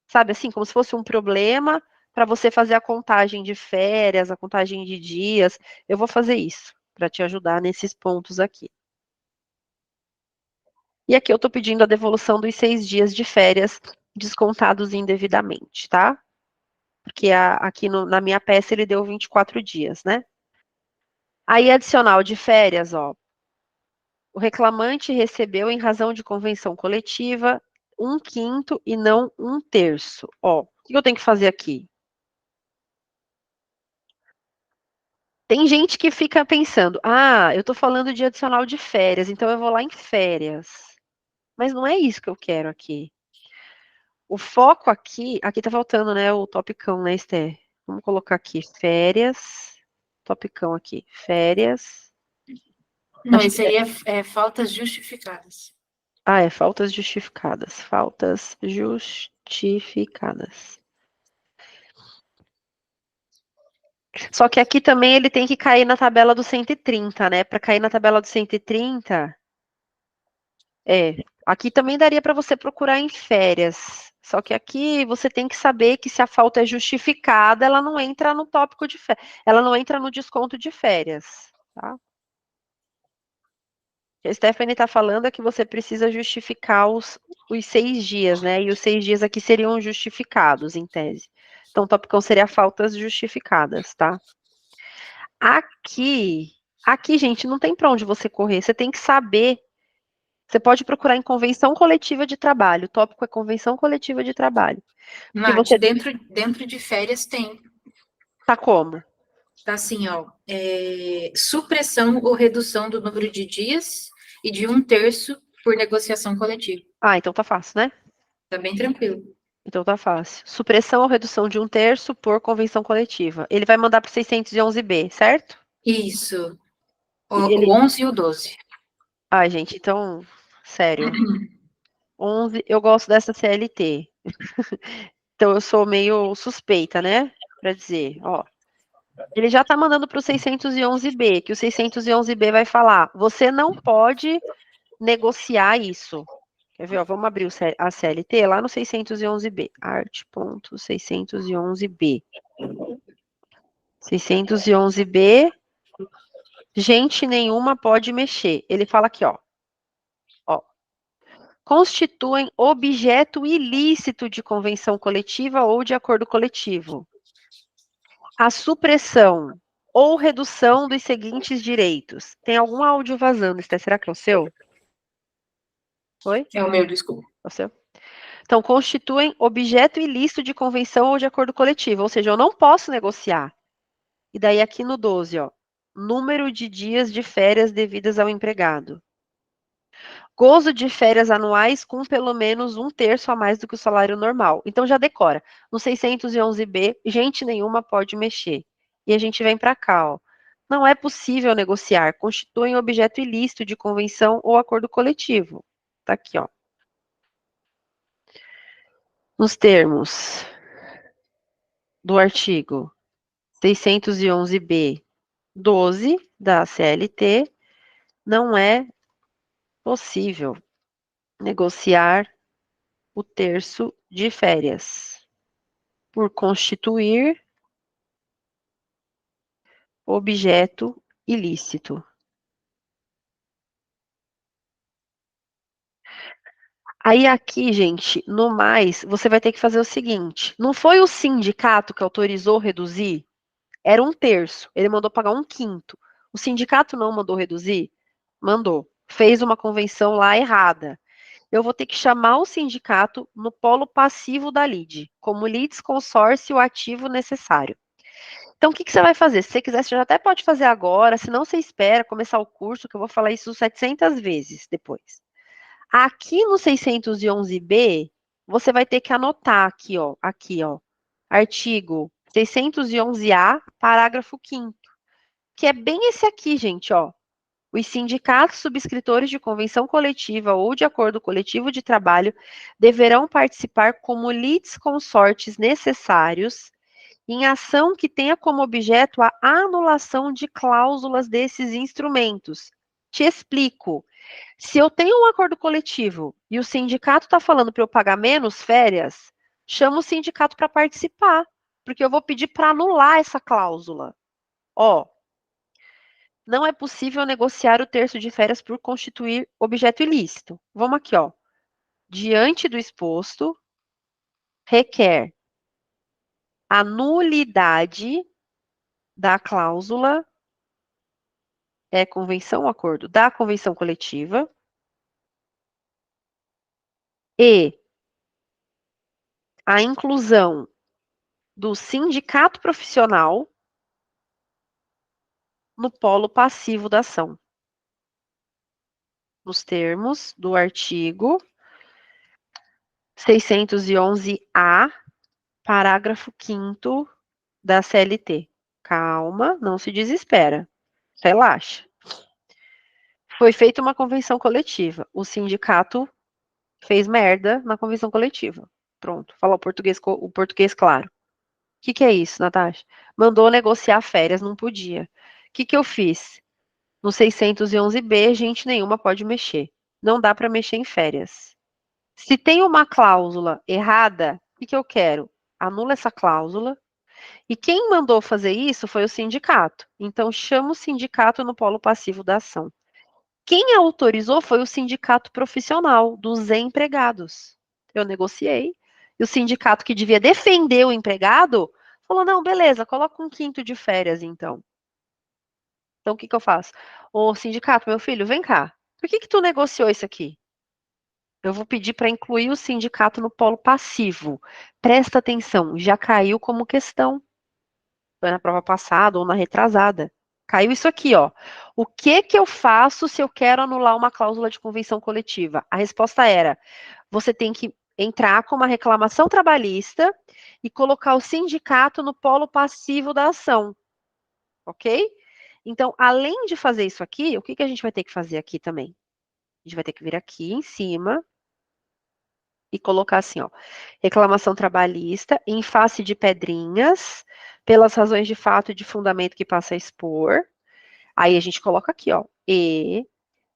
Sabe assim, como se fosse um problema para você fazer a contagem de férias, a contagem de dias. Eu vou fazer isso para te ajudar nesses pontos aqui. E aqui eu estou pedindo a devolução dos 6 dias de férias descontados indevidamente, tá? Porque aqui na minha peça ele deu 24 dias, né? Aí, adicional de férias, ó. O reclamante recebeu, em razão de convenção coletiva, 1/5 e não 1/3. Ó, o que eu tenho que fazer aqui? Tem gente que fica pensando, eu estou falando de adicional de férias, então eu vou lá em férias. Mas não é isso que eu quero aqui. O foco aqui tá faltando, né, o topicão, né, Esther? Vamos colocar aqui, férias, topicão aqui, férias. Não, isso aí é faltas justificadas. É faltas justificadas, faltas justificadas. Só que aqui também ele tem que cair na tabela do 130, né? Para cair na tabela do 130, aqui também daria para você procurar em férias. Só que aqui você tem que saber que se a falta é justificada, ela não entra no tópico de férias, ela não entra no desconto de férias, tá? A Stephanie está falando que você precisa justificar os 6 dias, né? E os 6 dias aqui seriam justificados, em tese. Então, o tópico seria faltas justificadas, tá? Aqui, gente, não tem para onde você correr. Você tem que saber. Você pode procurar em convenção coletiva de trabalho. O tópico é convenção coletiva de trabalho. Nath, você... dentro de férias tem. Tá como? Tá assim, ó. Supressão ou redução do número de dias e de 1/3 por negociação coletiva. Então tá fácil, né? Tá bem tranquilo. Então tá fácil. Supressão ou redução de 1/3 por convenção coletiva. Ele vai mandar para o 611B, certo? Isso. O 11 e o 12. Gente, então, sério. 11, eu gosto dessa CLT. Então eu sou meio suspeita, né? Para dizer, ó. Ele já tá mandando para o 611B, que o 611B vai falar: você não pode negociar isso. Quer ver? Ó, vamos abrir a CLT lá no 611B. Art.611B. 611B. Gente nenhuma pode mexer. Ele fala aqui, ó. Constituem objeto ilícito de convenção coletiva ou de acordo coletivo. A supressão ou redução dos seguintes direitos. Tem algum áudio vazando, Esther? Será que é o seu? Oi? É o meu, desculpa. É o seu? Então, constituem objeto ilícito de convenção ou de acordo coletivo, ou seja, eu não posso negociar. E daí aqui no 12, ó, número de dias de férias devidas ao empregado. Gozo de férias anuais com pelo menos 1/3 a mais do que o salário normal. Então já decora. No 611B, gente nenhuma pode mexer. E a gente vem para cá, ó. Não é possível negociar, constituem objeto ilícito de convenção ou acordo coletivo. Tá aqui, ó. Nos termos do artigo 611B 12 da CLT, não é possível negociar o terço de férias por constituir objeto ilícito. Aí aqui, gente, no mais, você vai ter que fazer o seguinte, não foi o sindicato que autorizou reduzir? Era 1/3, ele mandou pagar 1/5. O sindicato não mandou reduzir? Mandou. Fez uma convenção lá errada. Eu vou ter que chamar o sindicato no polo passivo da LIDE, como litisconsórcio ativo necessário. Então, o que você vai fazer? Se você quiser, você já até pode fazer agora, se não, você espera começar o curso, que eu vou falar isso 700 vezes depois. Aqui no 611B, você vai ter que anotar aqui, ó, artigo 611A, parágrafo 5º, que é bem esse aqui, gente, ó. Os sindicatos subscritores de convenção coletiva ou de acordo coletivo de trabalho deverão participar como litisconsortes necessários em ação que tenha como objeto a anulação de cláusulas desses instrumentos. Te explico. Se eu tenho um acordo coletivo e o sindicato está falando para eu pagar menos férias, chama o sindicato para participar, porque eu vou pedir para anular essa cláusula. Ó, não é possível negociar o terço de férias por constituir objeto ilícito. Vamos aqui, ó. Diante do exposto, requer a nulidade da cláusula, convenção ou acordo, da convenção coletiva, e a inclusão do sindicato profissional no polo passivo da ação, nos termos do artigo 611-A, parágrafo 5º da CLT. Calma, não se desespera. Relaxa. Foi feita uma convenção coletiva. O sindicato fez merda na convenção coletiva. Pronto, falou o português claro. O que é isso, Natasha? Mandou negociar férias, não podia. O que eu fiz? No 611B, gente nenhuma pode mexer. Não dá para mexer em férias. Se tem uma cláusula errada, o que eu quero? Anula essa cláusula. E quem mandou fazer isso foi o sindicato. Então, chama o sindicato no polo passivo da ação. Quem autorizou foi o sindicato profissional dos empregados. Eu negociei. E o sindicato que devia defender o empregado falou: não, beleza, coloca 1/5 de férias, então. Então, o que eu faço? Ô, sindicato, meu filho, vem cá. Por que tu negociou isso aqui? Eu vou pedir para incluir o sindicato no polo passivo. Presta atenção, já caiu como questão. Foi na prova passada ou na retrasada. Caiu isso aqui, ó. O que eu faço se eu quero anular uma cláusula de convenção coletiva? A resposta era: você tem que entrar com uma reclamação trabalhista e colocar o sindicato no polo passivo da ação. Ok? Então, além de fazer isso aqui, o que a gente vai ter que fazer aqui também? A gente vai ter que vir aqui em cima e colocar assim, ó, reclamação trabalhista em face de pedrinhas, pelas razões de fato e de fundamento que passa a expor. Aí a gente coloca aqui, ó, e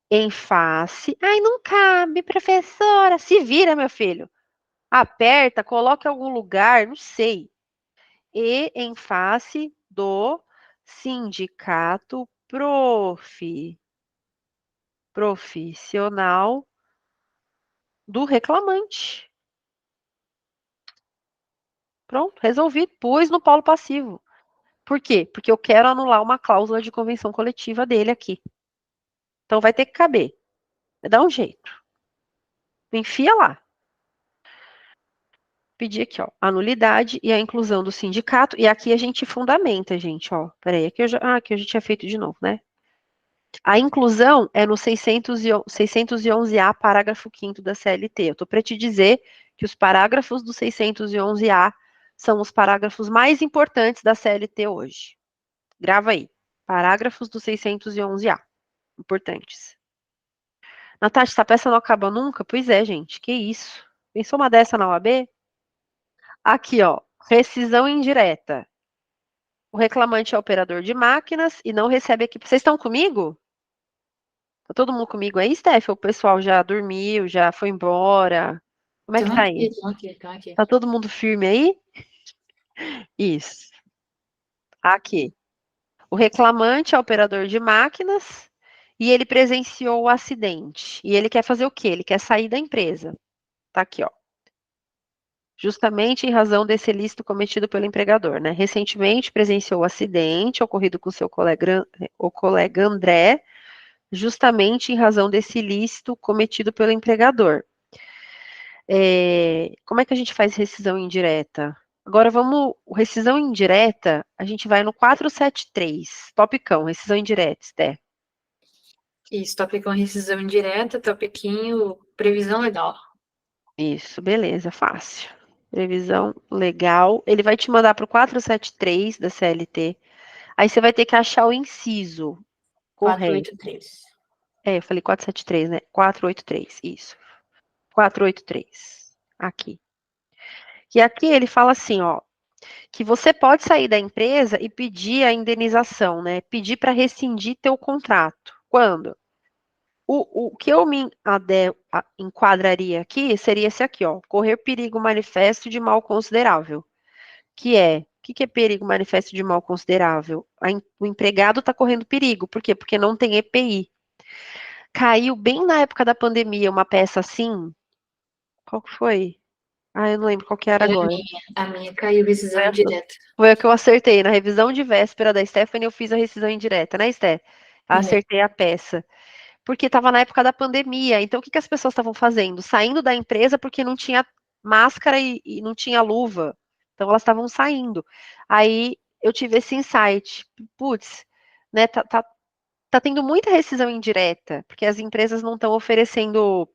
em face. Ai, não cabe, professora. Se vira, meu filho. Aperta, coloca em algum lugar, não sei. E em face do sindicato profissional do reclamante. Pronto, resolvi. Pus no polo passivo. Por quê? Porque eu quero anular uma cláusula de convenção coletiva dele aqui. Então vai ter que caber. Dá um jeito. Enfia lá. Pedir aqui, ó, a nulidade e a inclusão do sindicato. E aqui a gente fundamenta, gente, ó. Peraí, aqui eu já tinha feito de novo, né? A inclusão é no 611A, parágrafo 5º da CLT. Eu estou para te dizer que os parágrafos do 611A são os parágrafos mais importantes da CLT hoje. Grava aí. Parágrafos do 611A. Importantes. Natasha, essa peça não acaba nunca? Pois é, gente. Que isso? Pensou uma dessa na OAB? Aqui, ó. Rescisão indireta. O reclamante é operador de máquinas e não recebe aqui. Vocês estão comigo? Tá todo mundo comigo aí, Steph? O pessoal já dormiu, já foi embora? Como é que Estão tá aqui, aí? estão aqui, estão aqui. Tá todo mundo firme aí? Isso. Aqui. O reclamante é operador de máquinas e ele presenciou o acidente. E ele quer fazer o quê? Ele quer sair da empresa. Tá aqui, ó. Justamente em razão desse ilícito cometido pelo empregador, né? Recentemente presenciou o acidente ocorrido com seu o colega André, justamente em razão desse ilícito cometido pelo empregador. Como é que a gente faz rescisão indireta? Agora vamos, rescisão indireta, a gente vai no 473, topicão, rescisão indireta, Esté. Isso, tópico rescisão indireta, topiquinho previsão legal. Isso, beleza, fácil. Previsão legal, ele vai te mandar para o 473 da CLT, aí você vai ter que achar o inciso correto. 483. Eu falei 473, né? 483, isso. 483, aqui. E aqui ele fala assim, ó, que você pode sair da empresa e pedir a indenização, né? Pedir para rescindir teu contrato. Quando? O que eu me enquadraria aqui seria esse aqui, ó, correr perigo manifesto de mal considerável, que é, o que é perigo manifesto de mal considerável? O empregado está correndo perigo, por quê? Porque não tem EPI. Caiu bem na época da pandemia uma peça assim, qual que foi? Ah, eu não lembro qual que era Era agora. a minha caiu rescisão indireta. Foi o que eu acertei. Na revisão de véspera da Stephanie, eu fiz a rescisão indireta, né, Steph? Acertei a peça. Porque estava na época da pandemia. Então, o que as pessoas estavam fazendo? Saindo da empresa porque não tinha máscara e não tinha luva. Então, elas estavam saindo. Aí, eu tive esse insight. Putz, né, tá tendo muita rescisão indireta, porque as empresas não estão oferecendo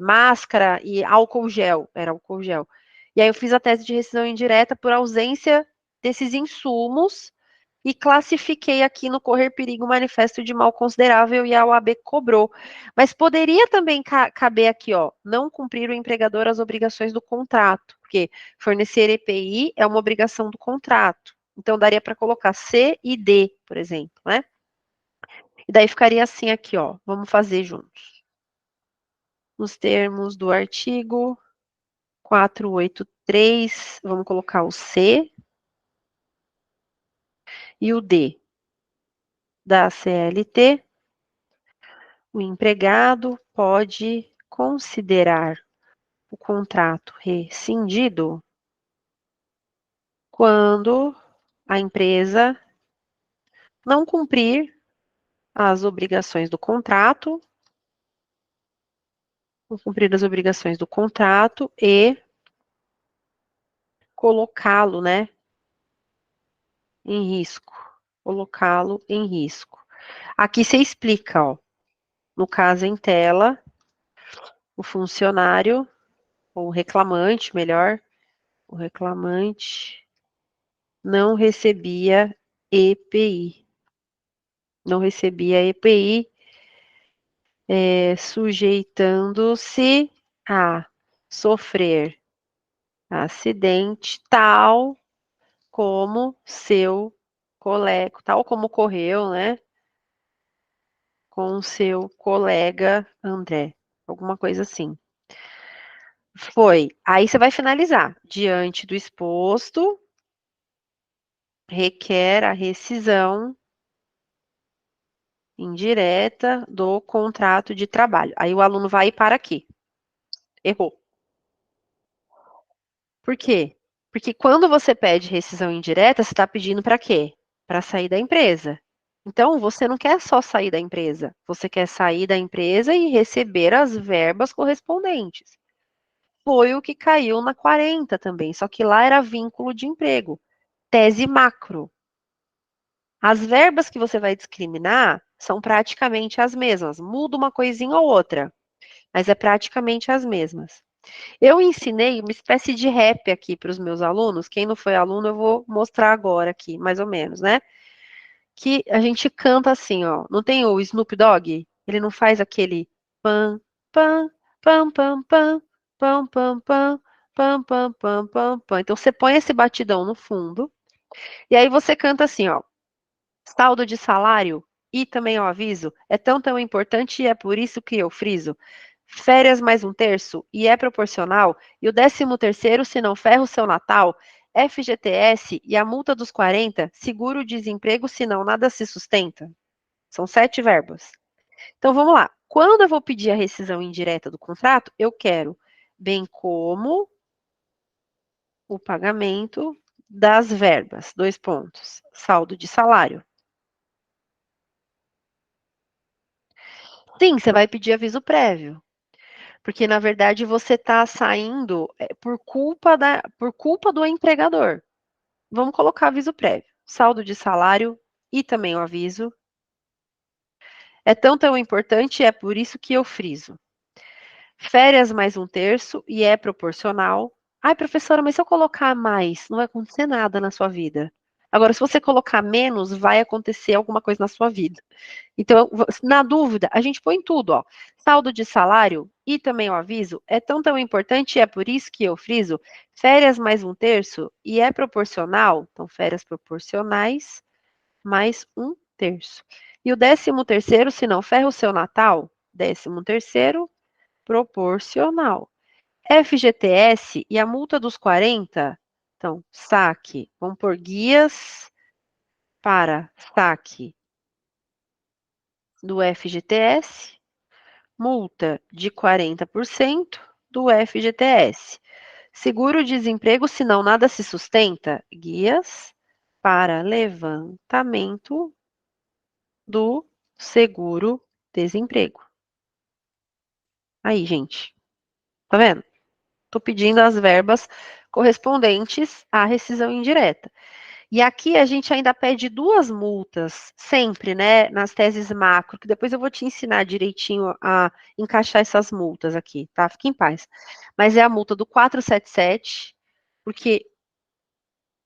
máscara e álcool gel, era álcool gel. E aí eu fiz a tese de rescisão indireta por ausência desses insumos e classifiquei aqui no correr perigo manifesto de mal considerável e a OAB cobrou. Mas poderia também caber aqui, ó, não cumprir o empregador as obrigações do contrato, porque fornecer EPI é uma obrigação do contrato. Então daria para colocar C e D, por exemplo, né? E daí ficaria assim aqui, ó. Vamos fazer juntos. Nos termos do artigo 483, vamos colocar o C e o D da CLT. O empregado pode considerar o contrato rescindido quando a empresa não cumprir as obrigações do contrato, não cumprir as obrigações do contrato e colocá-lo, né, em risco. Colocá-lo em risco. Aqui você explica, ó. No caso em tela, o funcionário, ou o reclamante, melhor, o reclamante não recebia EPI. Não recebia EPI, sujeitando-se a sofrer acidente tal como seu colega, tal como ocorreu, né? com o seu colega André. Alguma coisa assim. Foi. Aí você vai finalizar. Diante do exposto, requer a rescisão indireta do contrato de trabalho. Aí o aluno vai e para aqui. Errou. Por quê? Porque quando você pede rescisão indireta, você está pedindo para quê? Para sair da empresa. Então, você não quer só sair da empresa, você quer sair da empresa e receber as verbas correspondentes. Foi o que caiu na 40 também, só que lá era vínculo de emprego, tese macro. As verbas que você vai discriminar são praticamente as mesmas, muda uma coisinha ou outra, mas é praticamente as mesmas. Eu ensinei uma espécie de rap aqui para os meus alunos. Quem não foi aluno, eu vou mostrar agora aqui, mais ou menos, né? Que a gente canta assim, ó. Não tem o Snoop Dogg? Ele não faz aquele pam, pam, pam, pam, pam, pam, pam, pam, pam, pam, pam, pam, pam. Então você põe esse batidão no fundo e aí você canta assim, ó. Saldo de salário e também o aviso é tão importante e é por isso que eu friso. Férias mais um terço e é proporcional, e o 13º, se não ferra o seu Natal, FGTS e a multa dos 40, seguro-desemprego, se não nada se sustenta. São 7 verbas. Então vamos lá. Quando eu vou pedir a rescisão indireta do contrato, eu quero, bem como o pagamento das verbas. 2 pontos. Saldo de salário. Sim, você vai pedir aviso prévio. Porque, na verdade, você está saindo por culpa do empregador. Vamos colocar aviso prévio. Saldo de salário e também o aviso. É tão importante, é por isso que eu friso. Férias mais um terço e é proporcional. Ai, professora, mas se eu colocar mais, não vai acontecer nada na sua vida. Agora, se você colocar menos, vai acontecer alguma coisa na sua vida. Então, na dúvida, a gente põe tudo, ó. Saldo de salário e também o aviso é tão importante, e é por isso que eu friso, férias mais um terço e é proporcional, então férias proporcionais mais um terço. E o 13º, se não ferra o seu Natal, 13º proporcional. FGTS e a multa dos 40, então, saque, vamos por guias para saque do FGTS, multa de 40% do FGTS. Seguro-desemprego, se não nada se sustenta, guias para levantamento do seguro-desemprego. Aí, gente, tá vendo? Tô pedindo as verbas correspondentes à rescisão indireta. E aqui a gente ainda pede 2 multas, sempre, né, nas teses macro, que depois eu vou te ensinar direitinho a encaixar essas multas aqui, tá? Fique em paz. Mas é a multa do 477, porque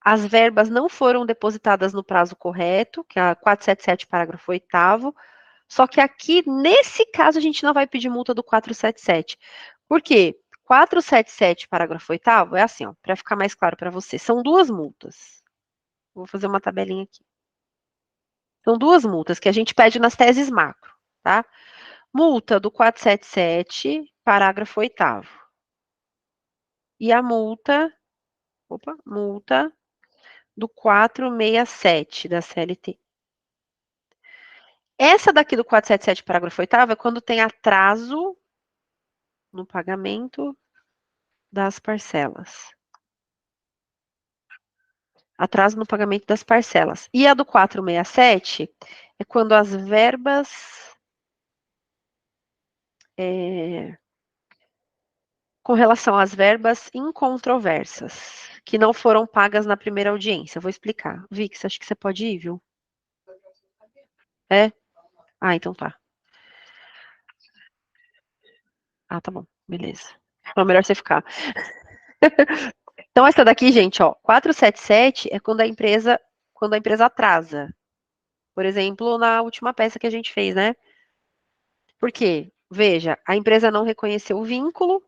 as verbas não foram depositadas no prazo correto, que é a 477, parágrafo 8º, só que aqui, nesse caso, a gente não vai pedir multa do 477. Por quê? 477, parágrafo 8º, é assim, ó, para ficar mais claro para você, são 2 multas. Vou fazer uma tabelinha aqui. São 2 multas que a gente pede nas teses macro, tá? Multa do 477, parágrafo 8º. E a multa do 467 da CLT. Essa daqui do 477, parágrafo 8º, é quando tem atraso no pagamento das parcelas. Atraso no pagamento das parcelas. E a do 467 é quando as verbas com relação às verbas incontroversas, que não foram pagas na primeira audiência. Eu vou explicar. Vix, acho que você pode ir, viu? É? Ah, então tá. Ah, tá bom. Beleza. Então, melhor você ficar. Então, essa daqui, gente, ó, 477 é quando a empresa atrasa. Por exemplo, na última peça que a gente fez, né? Por quê? Veja, a empresa não reconheceu o vínculo,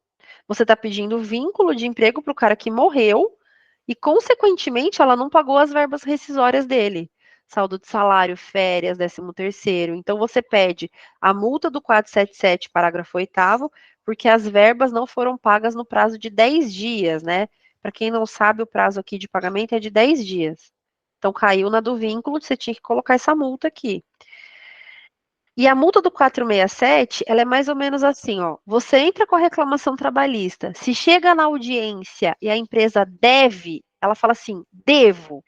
você está pedindo vínculo de emprego para o cara que morreu e, consequentemente, ela não pagou as verbas rescisórias dele. saldo de salário, férias, 13º. Então, você pede a multa do 477, parágrafo 8º, porque as verbas não foram pagas no prazo de 10 dias, né? Para quem não sabe, o prazo aqui de pagamento é de 10 dias. Então, caiu na do vínculo, você tinha que colocar essa multa aqui. E a multa do 467, ela é mais ou menos assim, ó. Você entra com a reclamação trabalhista. Se chega na audiência e a empresa deve, ela fala assim: devo.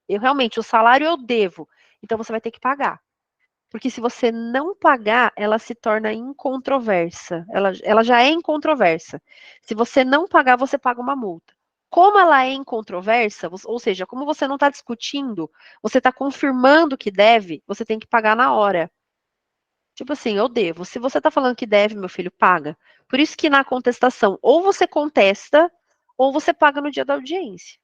Eu realmente, o salário eu devo. Então você vai ter que pagar. Porque se você não pagar, ela se torna incontroversa. Ela já é incontroversa. Se você não pagar, você paga uma multa. Como ela é incontroversa, ou seja, como você não está discutindo, você está confirmando que deve, você tem que pagar na hora. Tipo assim, eu devo. Se você está falando que deve, meu filho, paga. Por isso que na contestação, ou você contesta, ou você paga no dia da audiência.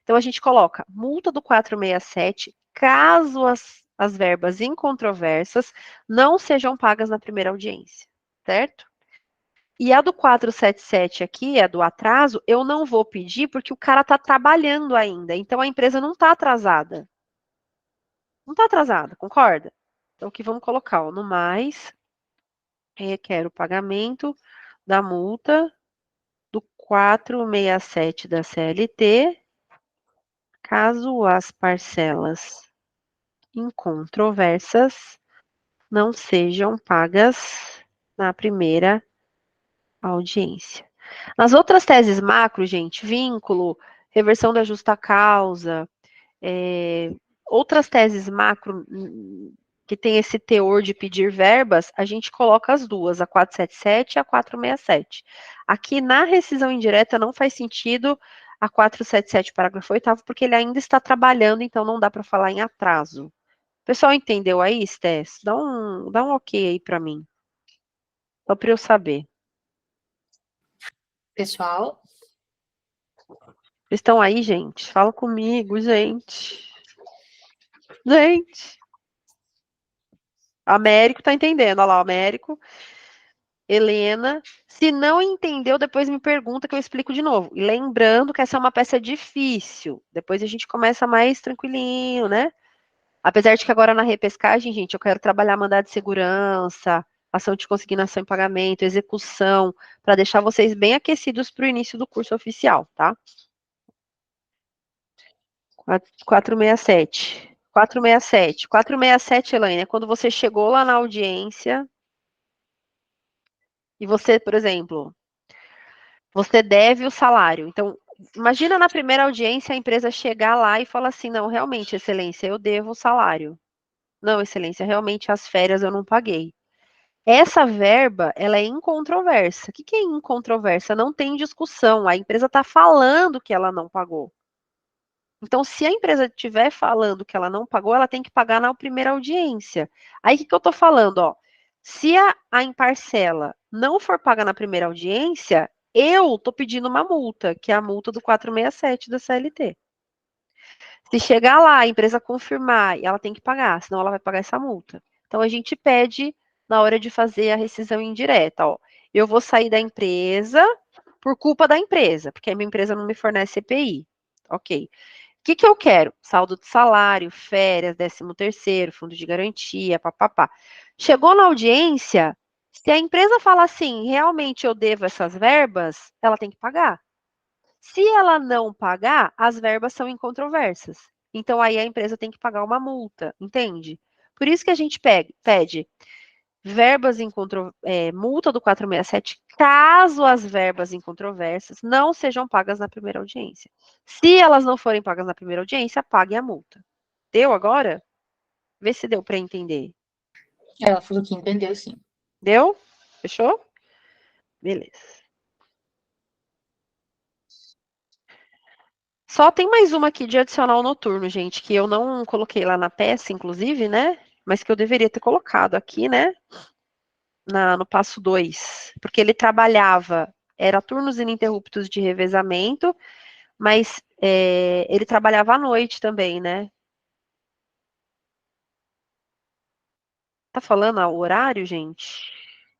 Então a gente coloca multa do 467, caso as verbas incontroversas não sejam pagas na primeira audiência, certo? E a do 477 aqui, a do atraso, eu não vou pedir porque o cara está trabalhando ainda. Então a empresa não está atrasada. Não está atrasada, concorda? Então aqui vamos colocar, ó, no mais, requer o pagamento da multa do 467 da CLT, caso as parcelas incontroversas não sejam pagas na primeira audiência. Nas outras teses macro, gente, vínculo, reversão da justa causa, outras teses macro que tem esse teor de pedir verbas, a gente coloca as duas, a 477 e a 467. Aqui na rescisão indireta não faz sentido a 477, parágrafo 8º, porque ele ainda está trabalhando, então não dá para falar em atraso. O pessoal entendeu aí, Stés? Dá um ok aí para mim. Só para eu saber. Pessoal, Vocês estão aí, gente? Fala comigo, gente. Gente. Américo tá entendendo. Olha lá, Américo. Helena. Se não entendeu, depois me pergunta que eu explico de novo. E lembrando que essa é uma peça difícil. Depois a gente começa mais tranquilinho, né? Apesar de que agora na repescagem, gente, eu quero trabalhar mandado de segurança, ação de consignação em pagamento, execução, para deixar vocês bem aquecidos para o início do curso oficial, tá? 467. 467. 467, Elaine, é quando você chegou lá na audiência e você, por exemplo, você deve o salário. Então, imagina na primeira audiência a empresa chegar lá e falar assim: não, realmente, excelência, eu devo o salário. Não, excelência, realmente as férias eu não paguei. Essa verba, ela é incontroversa. O que é incontroversa? Não tem discussão. A empresa está falando que ela não pagou. Então, se a empresa estiver falando que ela não pagou, ela tem que pagar na primeira audiência. Aí, o que eu estou falando? Ó, se a em parcela não for paga na primeira audiência, eu estou pedindo uma multa, que é a multa do 467 da CLT. Se chegar lá, a empresa confirmar, ela tem que pagar, senão ela vai pagar essa multa. Então, a gente pede na hora de fazer a rescisão indireta, ó. Eu vou sair da empresa por culpa da empresa, porque a minha empresa não me fornece CPI. Ok. O que eu quero? Saldo de salário, férias, 13º, fundo de garantia, papapá. Chegou na audiência, se a empresa falar assim, realmente eu devo essas verbas, ela tem que pagar. Se ela não pagar, as verbas são incontroversas. Então, aí a empresa tem que pagar uma multa, entende? Por isso que a gente pede verbas multa do 467, caso as verbas incontroversas não sejam pagas na primeira audiência. Se elas não forem pagas na primeira audiência, pague a multa. Deu agora? Vê se deu para entender. ela falou que entendeu, sim. Deu? Fechou? Beleza. Só tem mais uma aqui de adicional noturno, gente, que eu não coloquei lá na peça, inclusive, né? Mas que eu deveria ter colocado aqui, né? No passo 2. Porque ele trabalhava, era turnos ininterruptos de revezamento, mas ele trabalhava à noite também, né? Tá falando o horário, gente?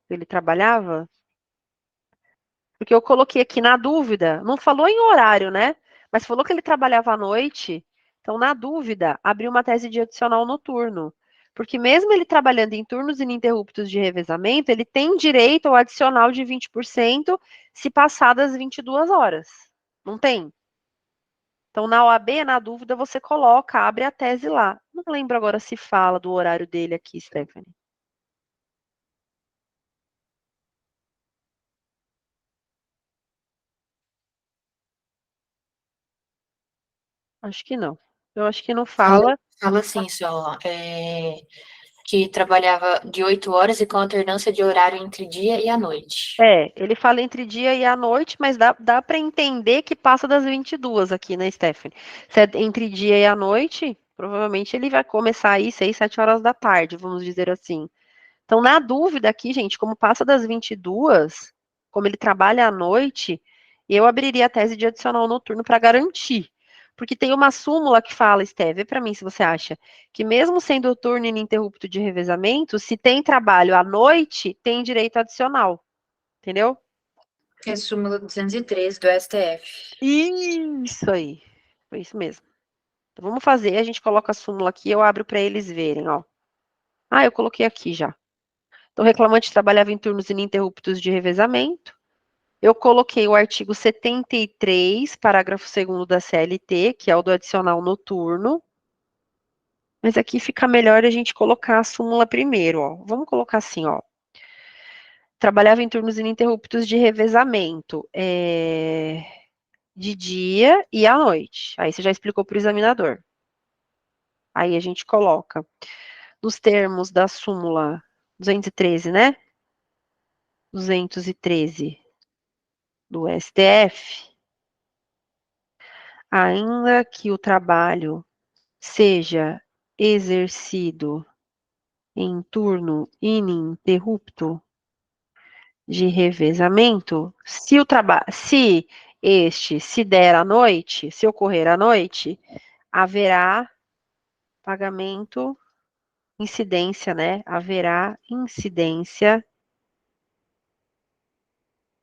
Ele trabalhava? Porque eu coloquei aqui na dúvida, não falou em horário, né? Mas falou que ele trabalhava à noite. Então, na dúvida, abrir uma tese de adicional noturno. Porque mesmo ele trabalhando em turnos ininterruptos de revezamento, ele tem direito ao adicional de 20% se passar das 22 horas. Não tem? Então, na OAB, na dúvida, você coloca, abre a tese lá. Não lembro agora se fala do horário dele aqui, Stephanie. Acho que não. Eu acho que não fala. Fala assim só, que trabalhava de 8 horas e com alternância de horário entre dia e a noite. Ele fala entre dia e a noite, mas dá para entender que passa das 22 aqui, né, Stephanie? Se é entre dia e a noite, provavelmente ele vai começar aí 6, 7 horas da tarde, vamos dizer assim. Então, na dúvida aqui, gente, como passa das 22, como ele trabalha à noite, eu abriria a tese de adicional noturno para garantir. Porque tem uma súmula que fala, Steve, vê para mim se você acha, que mesmo sendo turno ininterrupto de revezamento, se tem trabalho à noite, tem direito adicional. Entendeu? É súmula 213 do STF. Isso aí. Foi isso mesmo. Então, vamos fazer, a gente coloca a súmula aqui, eu abro para eles verem, ó. Ah, eu coloquei aqui já. Então, o reclamante trabalhava em turnos ininterruptos de revezamento. Eu coloquei o artigo 73, parágrafo 2º da CLT, que é o do adicional noturno. Mas aqui fica melhor a gente colocar a súmula primeiro, ó. Vamos colocar assim, ó. Trabalhava em turnos ininterruptos de revezamento. De dia e à noite. Aí você já explicou para o examinador. Aí a gente coloca nos termos da súmula 213, né? 213 do STF, ainda que o trabalho seja exercido em turno ininterrupto de revezamento, se este se der à noite, se ocorrer à noite, haverá pagamento, incidência, né? Haverá incidência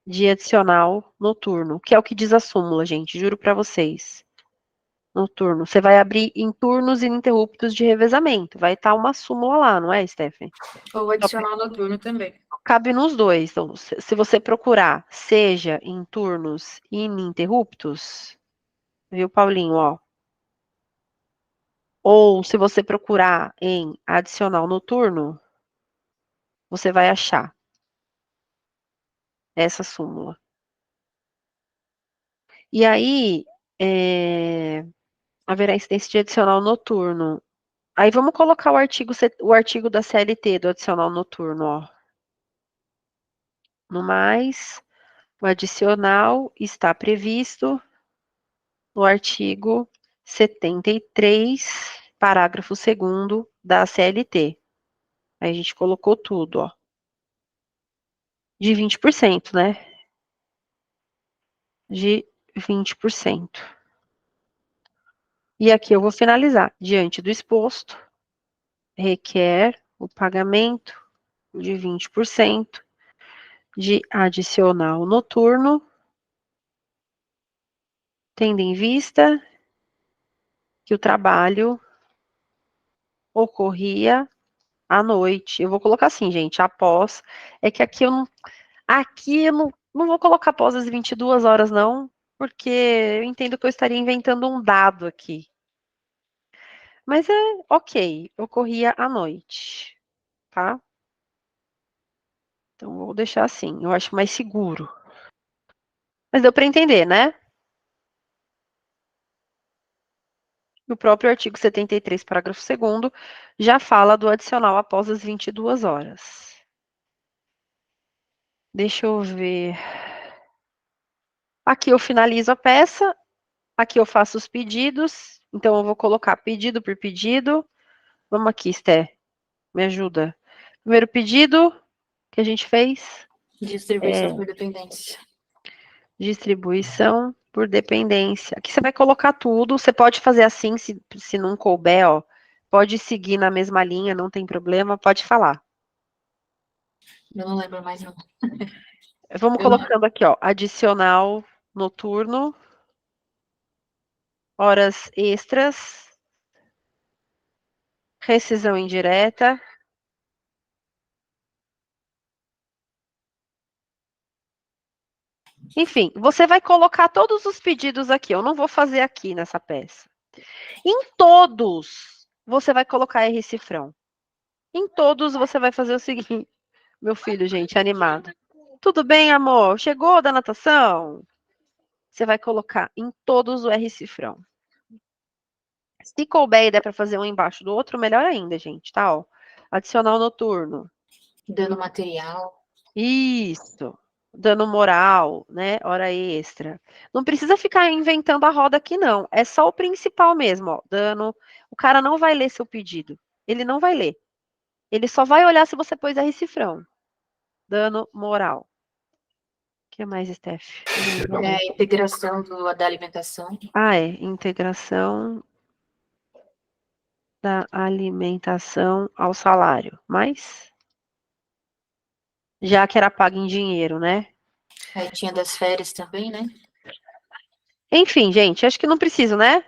de adicional noturno, que é o que diz a súmula, gente, juro para vocês. Noturno. Você vai abrir em turnos ininterruptos de revezamento. Vai estar uma súmula lá, não é, Stephanie? Ou adicional noturno também. Cabe nos dois. Então, se você procurar, seja em turnos ininterruptos, viu, Paulinho, ó? Ou se você procurar em adicional noturno, você vai achar essa súmula. E aí, haverá incidência de adicional noturno. Aí vamos colocar o artigo da CLT do adicional noturno, ó. No mais, o adicional está previsto no artigo 73, parágrafo 2º da CLT. Aí a gente colocou tudo, ó. De 20%, né? De 20%. E aqui eu vou finalizar. Diante do exposto, requer o pagamento de 20% de adicional noturno, tendo em vista que o trabalho ocorria à noite. Eu vou colocar assim, gente, após. É que aqui eu não vou colocar após as 22 horas, não, porque eu entendo que eu estaria inventando um dado aqui. Mas é ok, ocorria à noite, tá? Então, vou deixar assim, eu acho mais seguro. Mas deu para entender, né? O próprio artigo 73, parágrafo 2º, já fala do adicional após as 22 horas. Deixa eu ver. Aqui eu finalizo a peça, aqui eu faço os pedidos, então eu vou colocar pedido por pedido. Vamos aqui, Esté, me ajuda. Primeiro pedido que a gente fez Distribuição por dependência. distribuição por dependência. Aqui você vai colocar tudo, você pode fazer assim, se não couber, ó, pode seguir na mesma linha, não tem problema, pode falar. Eu não lembro mais, não. Vamos colocando aqui, ó, adicional noturno, horas extras, rescisão indireta. Enfim, você vai colocar todos os pedidos aqui. Eu não vou fazer aqui nessa peça. Em todos, você vai colocar R cifrão. Em todos, você vai fazer o seguinte. Meu filho, gente, animado. Tudo bem, amor? Chegou da natação? Você vai colocar em todos o R cifrão. Se couber e der para fazer um embaixo do outro, melhor ainda, gente, tá? Ó, adicional noturno. Dando material. Isso. Dano moral, né? Hora extra. Não precisa ficar inventando a roda aqui, não. É só o principal mesmo, ó. Dano. O cara não vai ler seu pedido. Ele não vai ler. Ele só vai olhar se você pôs R cifrão. Dano moral. O que mais, Steph? É a integração da alimentação. Ah, é. Integração da alimentação ao salário. Mas, já que era pago em dinheiro, né? Aí tinha das férias também, né? Enfim, gente, acho que não preciso, né?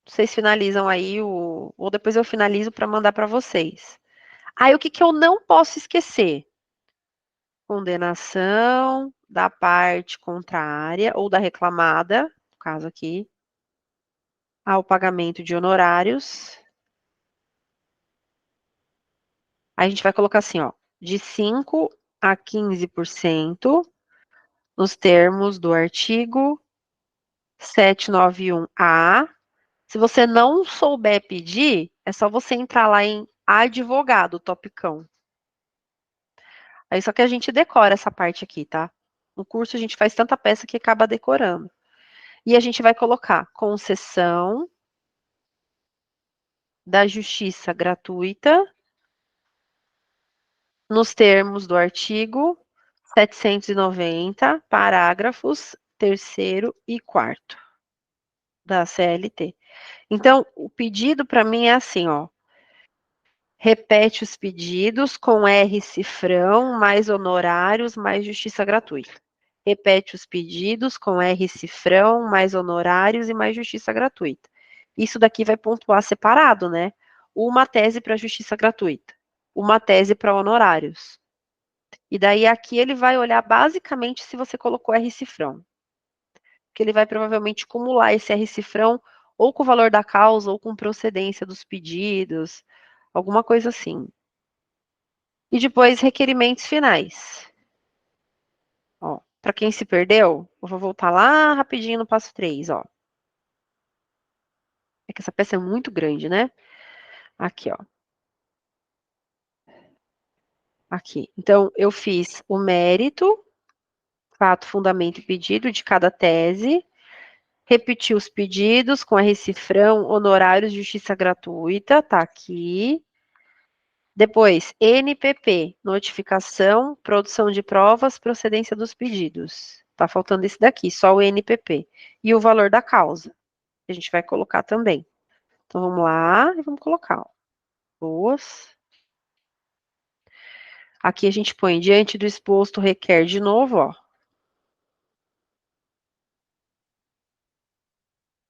Vocês finalizam aí ou depois eu finalizo para mandar para vocês. Aí o que que eu não posso esquecer? Condenação da parte contrária ou da reclamada, no caso aqui, ao pagamento de honorários. Aí a gente vai colocar assim, ó, de 5 a 15% nos termos do artigo 791-A. Se você não souber pedir, é só você entrar lá em advogado, topicão. Aí só que a gente decora essa parte aqui, tá? No curso a gente faz tanta peça que acaba decorando. E a gente vai colocar concessão da justiça gratuita nos termos do artigo 790, parágrafos 3º e 4º da CLT. Então, o pedido para mim é assim, ó. Repete os pedidos com R cifrão, mais honorários, mais justiça gratuita. Repete os pedidos com R cifrão, mais honorários e mais justiça gratuita. Isso daqui vai pontuar separado, né? Uma tese para justiça gratuita, uma tese para honorários. E daí aqui ele vai olhar basicamente se você colocou R cifrão. Que ele vai provavelmente acumular esse R cifrão ou com o valor da causa ou com procedência dos pedidos, alguma coisa assim. E depois requerimentos finais. Ó, para quem se perdeu, eu vou voltar lá rapidinho no passo 3, ó. É que essa peça é muito grande, né? Aqui, ó. Aqui. Então, eu fiz o mérito, fato, fundamento e pedido de cada tese. Repeti os pedidos com R cifrão, honorários, justiça gratuita, tá aqui. Depois, NPP, notificação, produção de provas, procedência dos pedidos. Tá faltando esse daqui, só o NPP. E o valor da causa. A gente vai colocar também. Então, vamos lá e vamos colocar. Ó. Boas. Aqui a gente põe diante do exposto requer de novo, ó.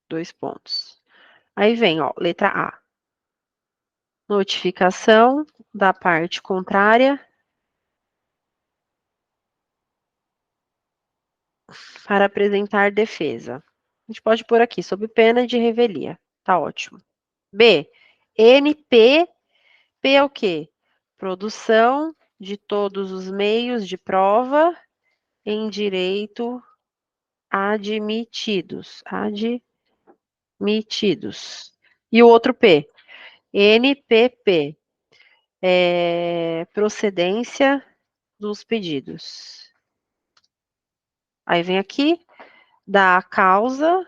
2 pontos. Aí vem, ó, letra A. Notificação da parte contrária para apresentar defesa. A gente pode pôr aqui, sob pena de revelia. Tá ótimo. B. NP. P é o quê? Produção de todos os meios de prova em direito admitidos. Admitidos. E o outro P? NPP. Procedência dos pedidos. Aí vem aqui, dá a causa,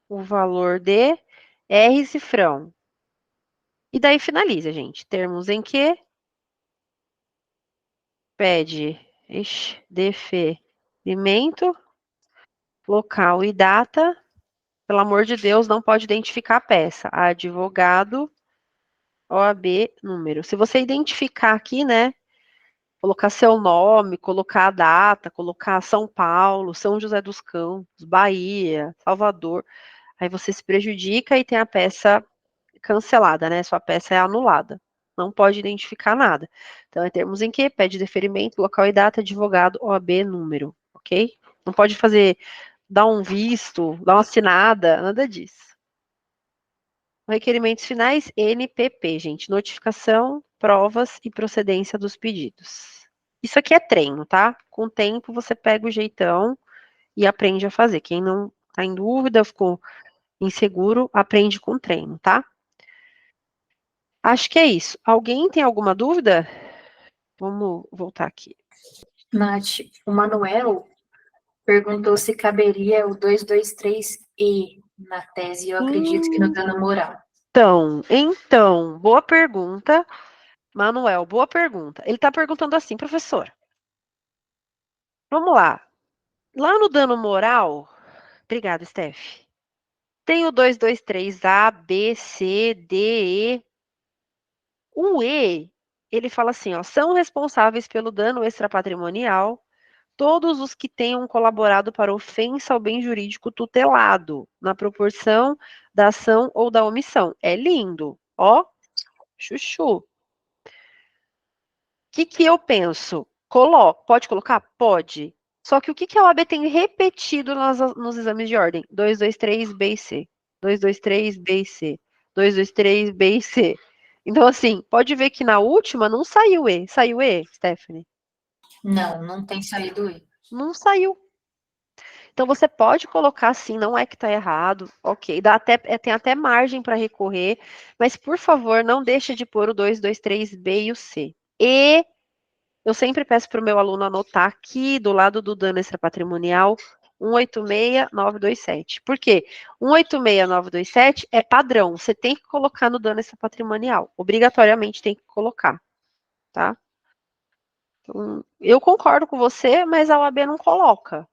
o valor de R cifrão. E daí finaliza, gente. Termos em que pede deferimento, local e data. Pelo amor de Deus, não pode identificar a peça. Advogado, OAB, número. Se você identificar aqui, né, colocar seu nome, colocar a data, colocar São Paulo, São José dos Campos, Bahia, Salvador, aí você se prejudica e tem a peça cancelada, né? Sua peça é anulada. Não pode identificar nada. Então, é termos em que pede deferimento, local e data, advogado, OAB, número, ok? Não pode fazer, dar um visto, dar uma assinada, nada disso. Requerimentos finais, NPP, gente. Notificação, provas e procedência dos pedidos. Isso aqui é treino, tá? Com o tempo você pega o jeitão e aprende a fazer. Quem não tá em dúvida, ficou inseguro, aprende com treino, tá? Acho que é isso. Alguém tem alguma dúvida? Vamos voltar aqui. Nath, o Manuel perguntou se caberia o 223E na tese. Eu acredito que no dano moral. Então, boa pergunta. Manuel, boa pergunta. Ele está perguntando assim, professor. Vamos lá. Lá no dano moral, obrigada, Steph. Tem o 223A, B, C, D, E. O E, ele fala assim, ó, são responsáveis pelo dano extrapatrimonial todos os que tenham colaborado para ofensa ao bem jurídico tutelado, na proporção da ação ou da omissão. É lindo, ó, chuchu. O que eu penso? Pode colocar? Pode. Só que o que a OAB tem repetido nos exames de ordem? 223, B e C. 223, B e C. 223, B e C. Então, assim, pode ver que na última não saiu E. Saiu E, Stephanie? Não, não tem saído E. Não saiu. Então, você pode colocar assim, não é que está errado, ok. Tem até margem para recorrer, mas, por favor, não deixe de pôr o 223B e o C. E eu sempre peço para o meu aluno anotar aqui, do lado do dano extrapatrimonial, 186927. Por quê? 186927 é padrão, você tem que colocar no dano extrapatrimonial. Obrigatoriamente tem que colocar, tá? Então, eu concordo com você, mas a OAB não coloca.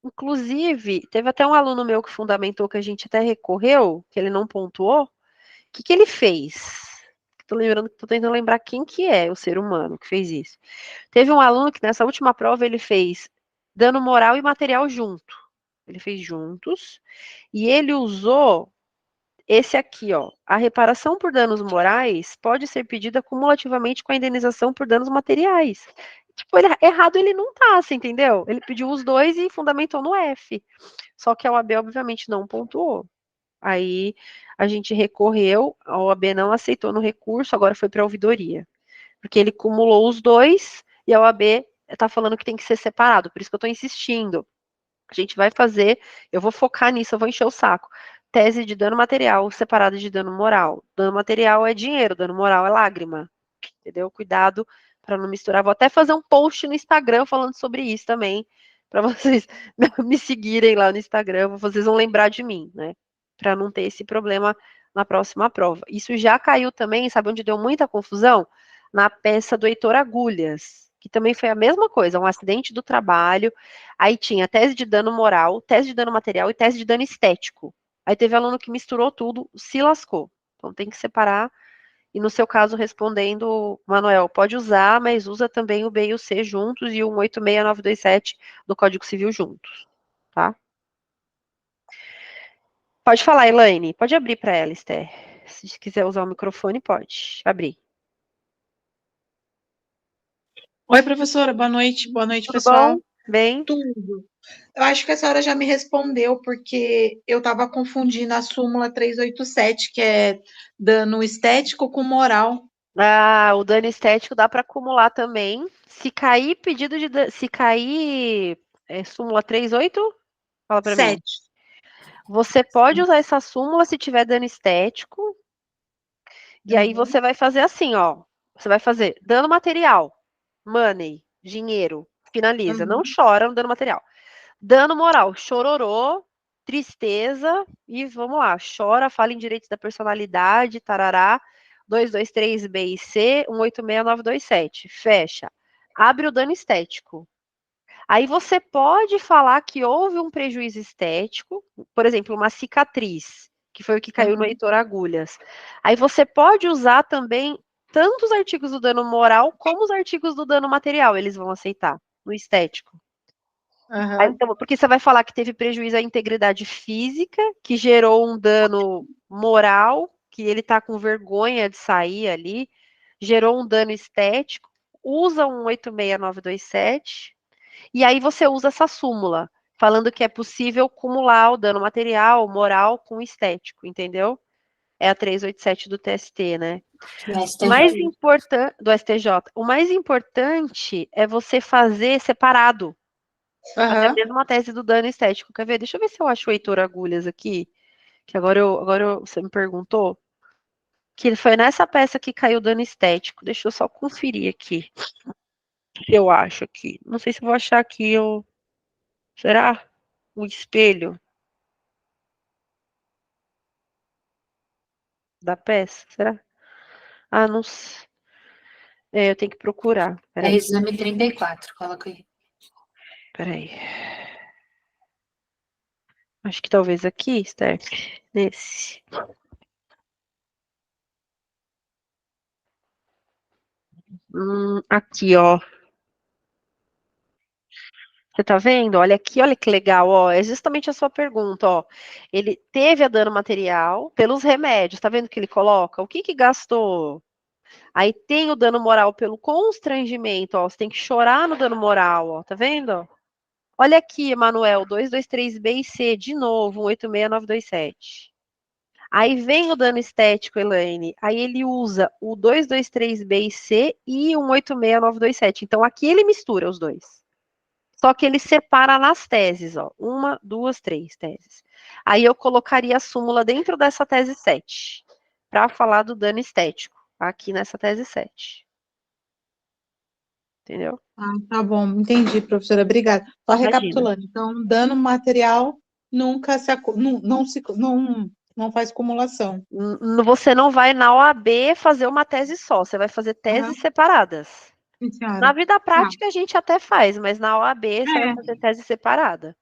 Inclusive, teve até um aluno meu que fundamentou que a gente até recorreu, que ele não pontuou. O que ele fez? Tô tentando lembrar quem que é o ser humano que fez isso. Teve um aluno que nessa última prova ele fez dano moral e material junto. Ele fez juntos e ele usou esse aqui, ó. A reparação por danos morais pode ser pedida cumulativamente com a indenização por danos materiais. Tipo, errado ele não tá, você entendeu? Ele pediu os dois e fundamentou no F. Só que a OAB, obviamente, não pontuou. Aí a gente recorreu, a OAB não aceitou no recurso, agora foi para a ouvidoria. Porque ele cumulou os dois e a OAB está falando que tem que ser separado. Por isso que eu estou insistindo. A gente vai fazer, eu vou focar nisso, eu vou encher o saco. Tese de dano material separada de dano moral. Dano material é dinheiro, dano moral é lágrima. Entendeu? Cuidado para não misturar. Vou até fazer um post no Instagram falando sobre isso também, para vocês me seguirem lá no Instagram, vocês vão lembrar de mim, né? Para não ter esse problema na próxima prova. Isso já caiu também, sabe onde deu muita confusão? Na peça do Heitor Agulhas, que também foi a mesma coisa, um acidente do trabalho. Aí tinha tese de dano moral, tese de dano material e tese de dano estético. Aí teve aluno que misturou tudo, se lascou. Então tem que separar. E no seu caso, respondendo, Manuel, pode usar, mas usa também o B e o C juntos e o 186927 do Código Civil juntos, tá? Pode falar, Elaine. Pode abrir para ela, Esther. Se quiser usar o microfone, pode abrir. Oi, professora, boa noite. Boa noite, Tudo pessoal. bom? Bem? Tudo. Eu acho que a senhora já me respondeu, porque eu estava confundindo a súmula 387, que é dano estético com moral. Ah, o dano estético dá para acumular também. Se cair pedido de... Se cair súmula 38, fala para mim. 7. Você pode usar essa súmula se tiver dano estético. E aí você vai fazer assim, ó. Você vai fazer dano material, money, dinheiro, finaliza. Não chora no dano material. Dano moral, chororô, tristeza e vamos lá. Chora, fala em direitos da personalidade, tarará. 223 B e C, 186927. Fecha. Abre o dano estético. Aí você pode falar que houve um prejuízo estético, por exemplo, uma cicatriz, que foi o que caiu no Heitor Agulhas. Aí você pode usar também tanto os artigos do dano moral como os artigos do dano material, eles vão aceitar no estético. Aí, então, porque você vai falar que teve prejuízo à integridade física, que gerou um dano moral, que ele tá com vergonha de sair ali, gerou um dano estético, usa um 86927, e aí você usa essa súmula, falando que é possível cumular o dano material, moral com estético, entendeu? É a 387 do TST, né? Do O STJ. mais importante do STJ, o mais importante é você fazer separado, até Aham. mesmo a tese do dano estético. Quer ver? Deixa eu ver se eu acho o Heitor Agulhas aqui, que você me perguntou, que foi nessa peça que caiu o dano estético. Deixa eu só conferir aqui, se eu acho aqui. Não sei se eu vou achar aqui, será? O espelho da peça, será? Ah, não sei. Eu tenho que procurar. É Peraí, exame 34, coloca aí. peraí. Acho que talvez aqui, Esther, nesse. Aqui, ó. Você tá vendo? Olha aqui, olha que legal, ó. É justamente a sua pergunta, ó. Ele teve a dano material pelos remédios, tá vendo que ele coloca? O que que gastou? Aí tem o dano moral pelo constrangimento, ó. Você tem que chorar no dano moral, ó. Tá vendo? Olha aqui, Emanuel, 223B e C, de novo, 186927. Aí vem o dano estético, Elaine. Aí ele usa o 223B e C e um 86927. Então aqui ele mistura os dois. Só que ele separa nas teses, ó. 1, 2, 3 teses. Aí eu colocaria a súmula dentro dessa tese 7, para falar do dano estético, aqui nessa tese 7. Entendeu? Ah, tá bom, entendi, professora, obrigada. Só Imagina. recapitulando, então, dano material nunca não faz acumulação. Você não vai na OAB fazer uma tese só, você vai fazer Aham, teses separadas. sim, Na senhora. vida Tá. prática a gente até faz, mas na OAB você vai É, fazer tese separada.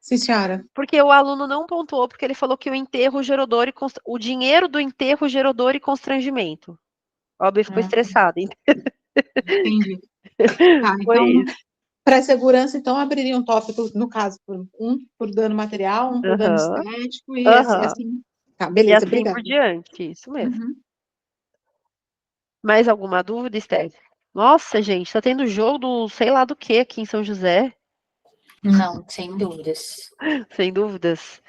sim, senhora. Porque o aluno não pontuou, porque ele falou que o enterro gerou dor e o dinheiro do enterro gerou dor e constrangimento. A OAB ficou Ah, estressada. entendi. Tá, Foi então, isso. para segurança, então, abriria um tópico, no caso, por dano material, um por dano Aham, estético, e aham. assim. Tá, E beleza, assim obrigada. por diante, isso mesmo. Uhum. Mais alguma dúvida, Esther? Nossa, gente, tá tendo jogo do sei lá do que aqui em São José, Não, sem dúvidas. sem dúvidas.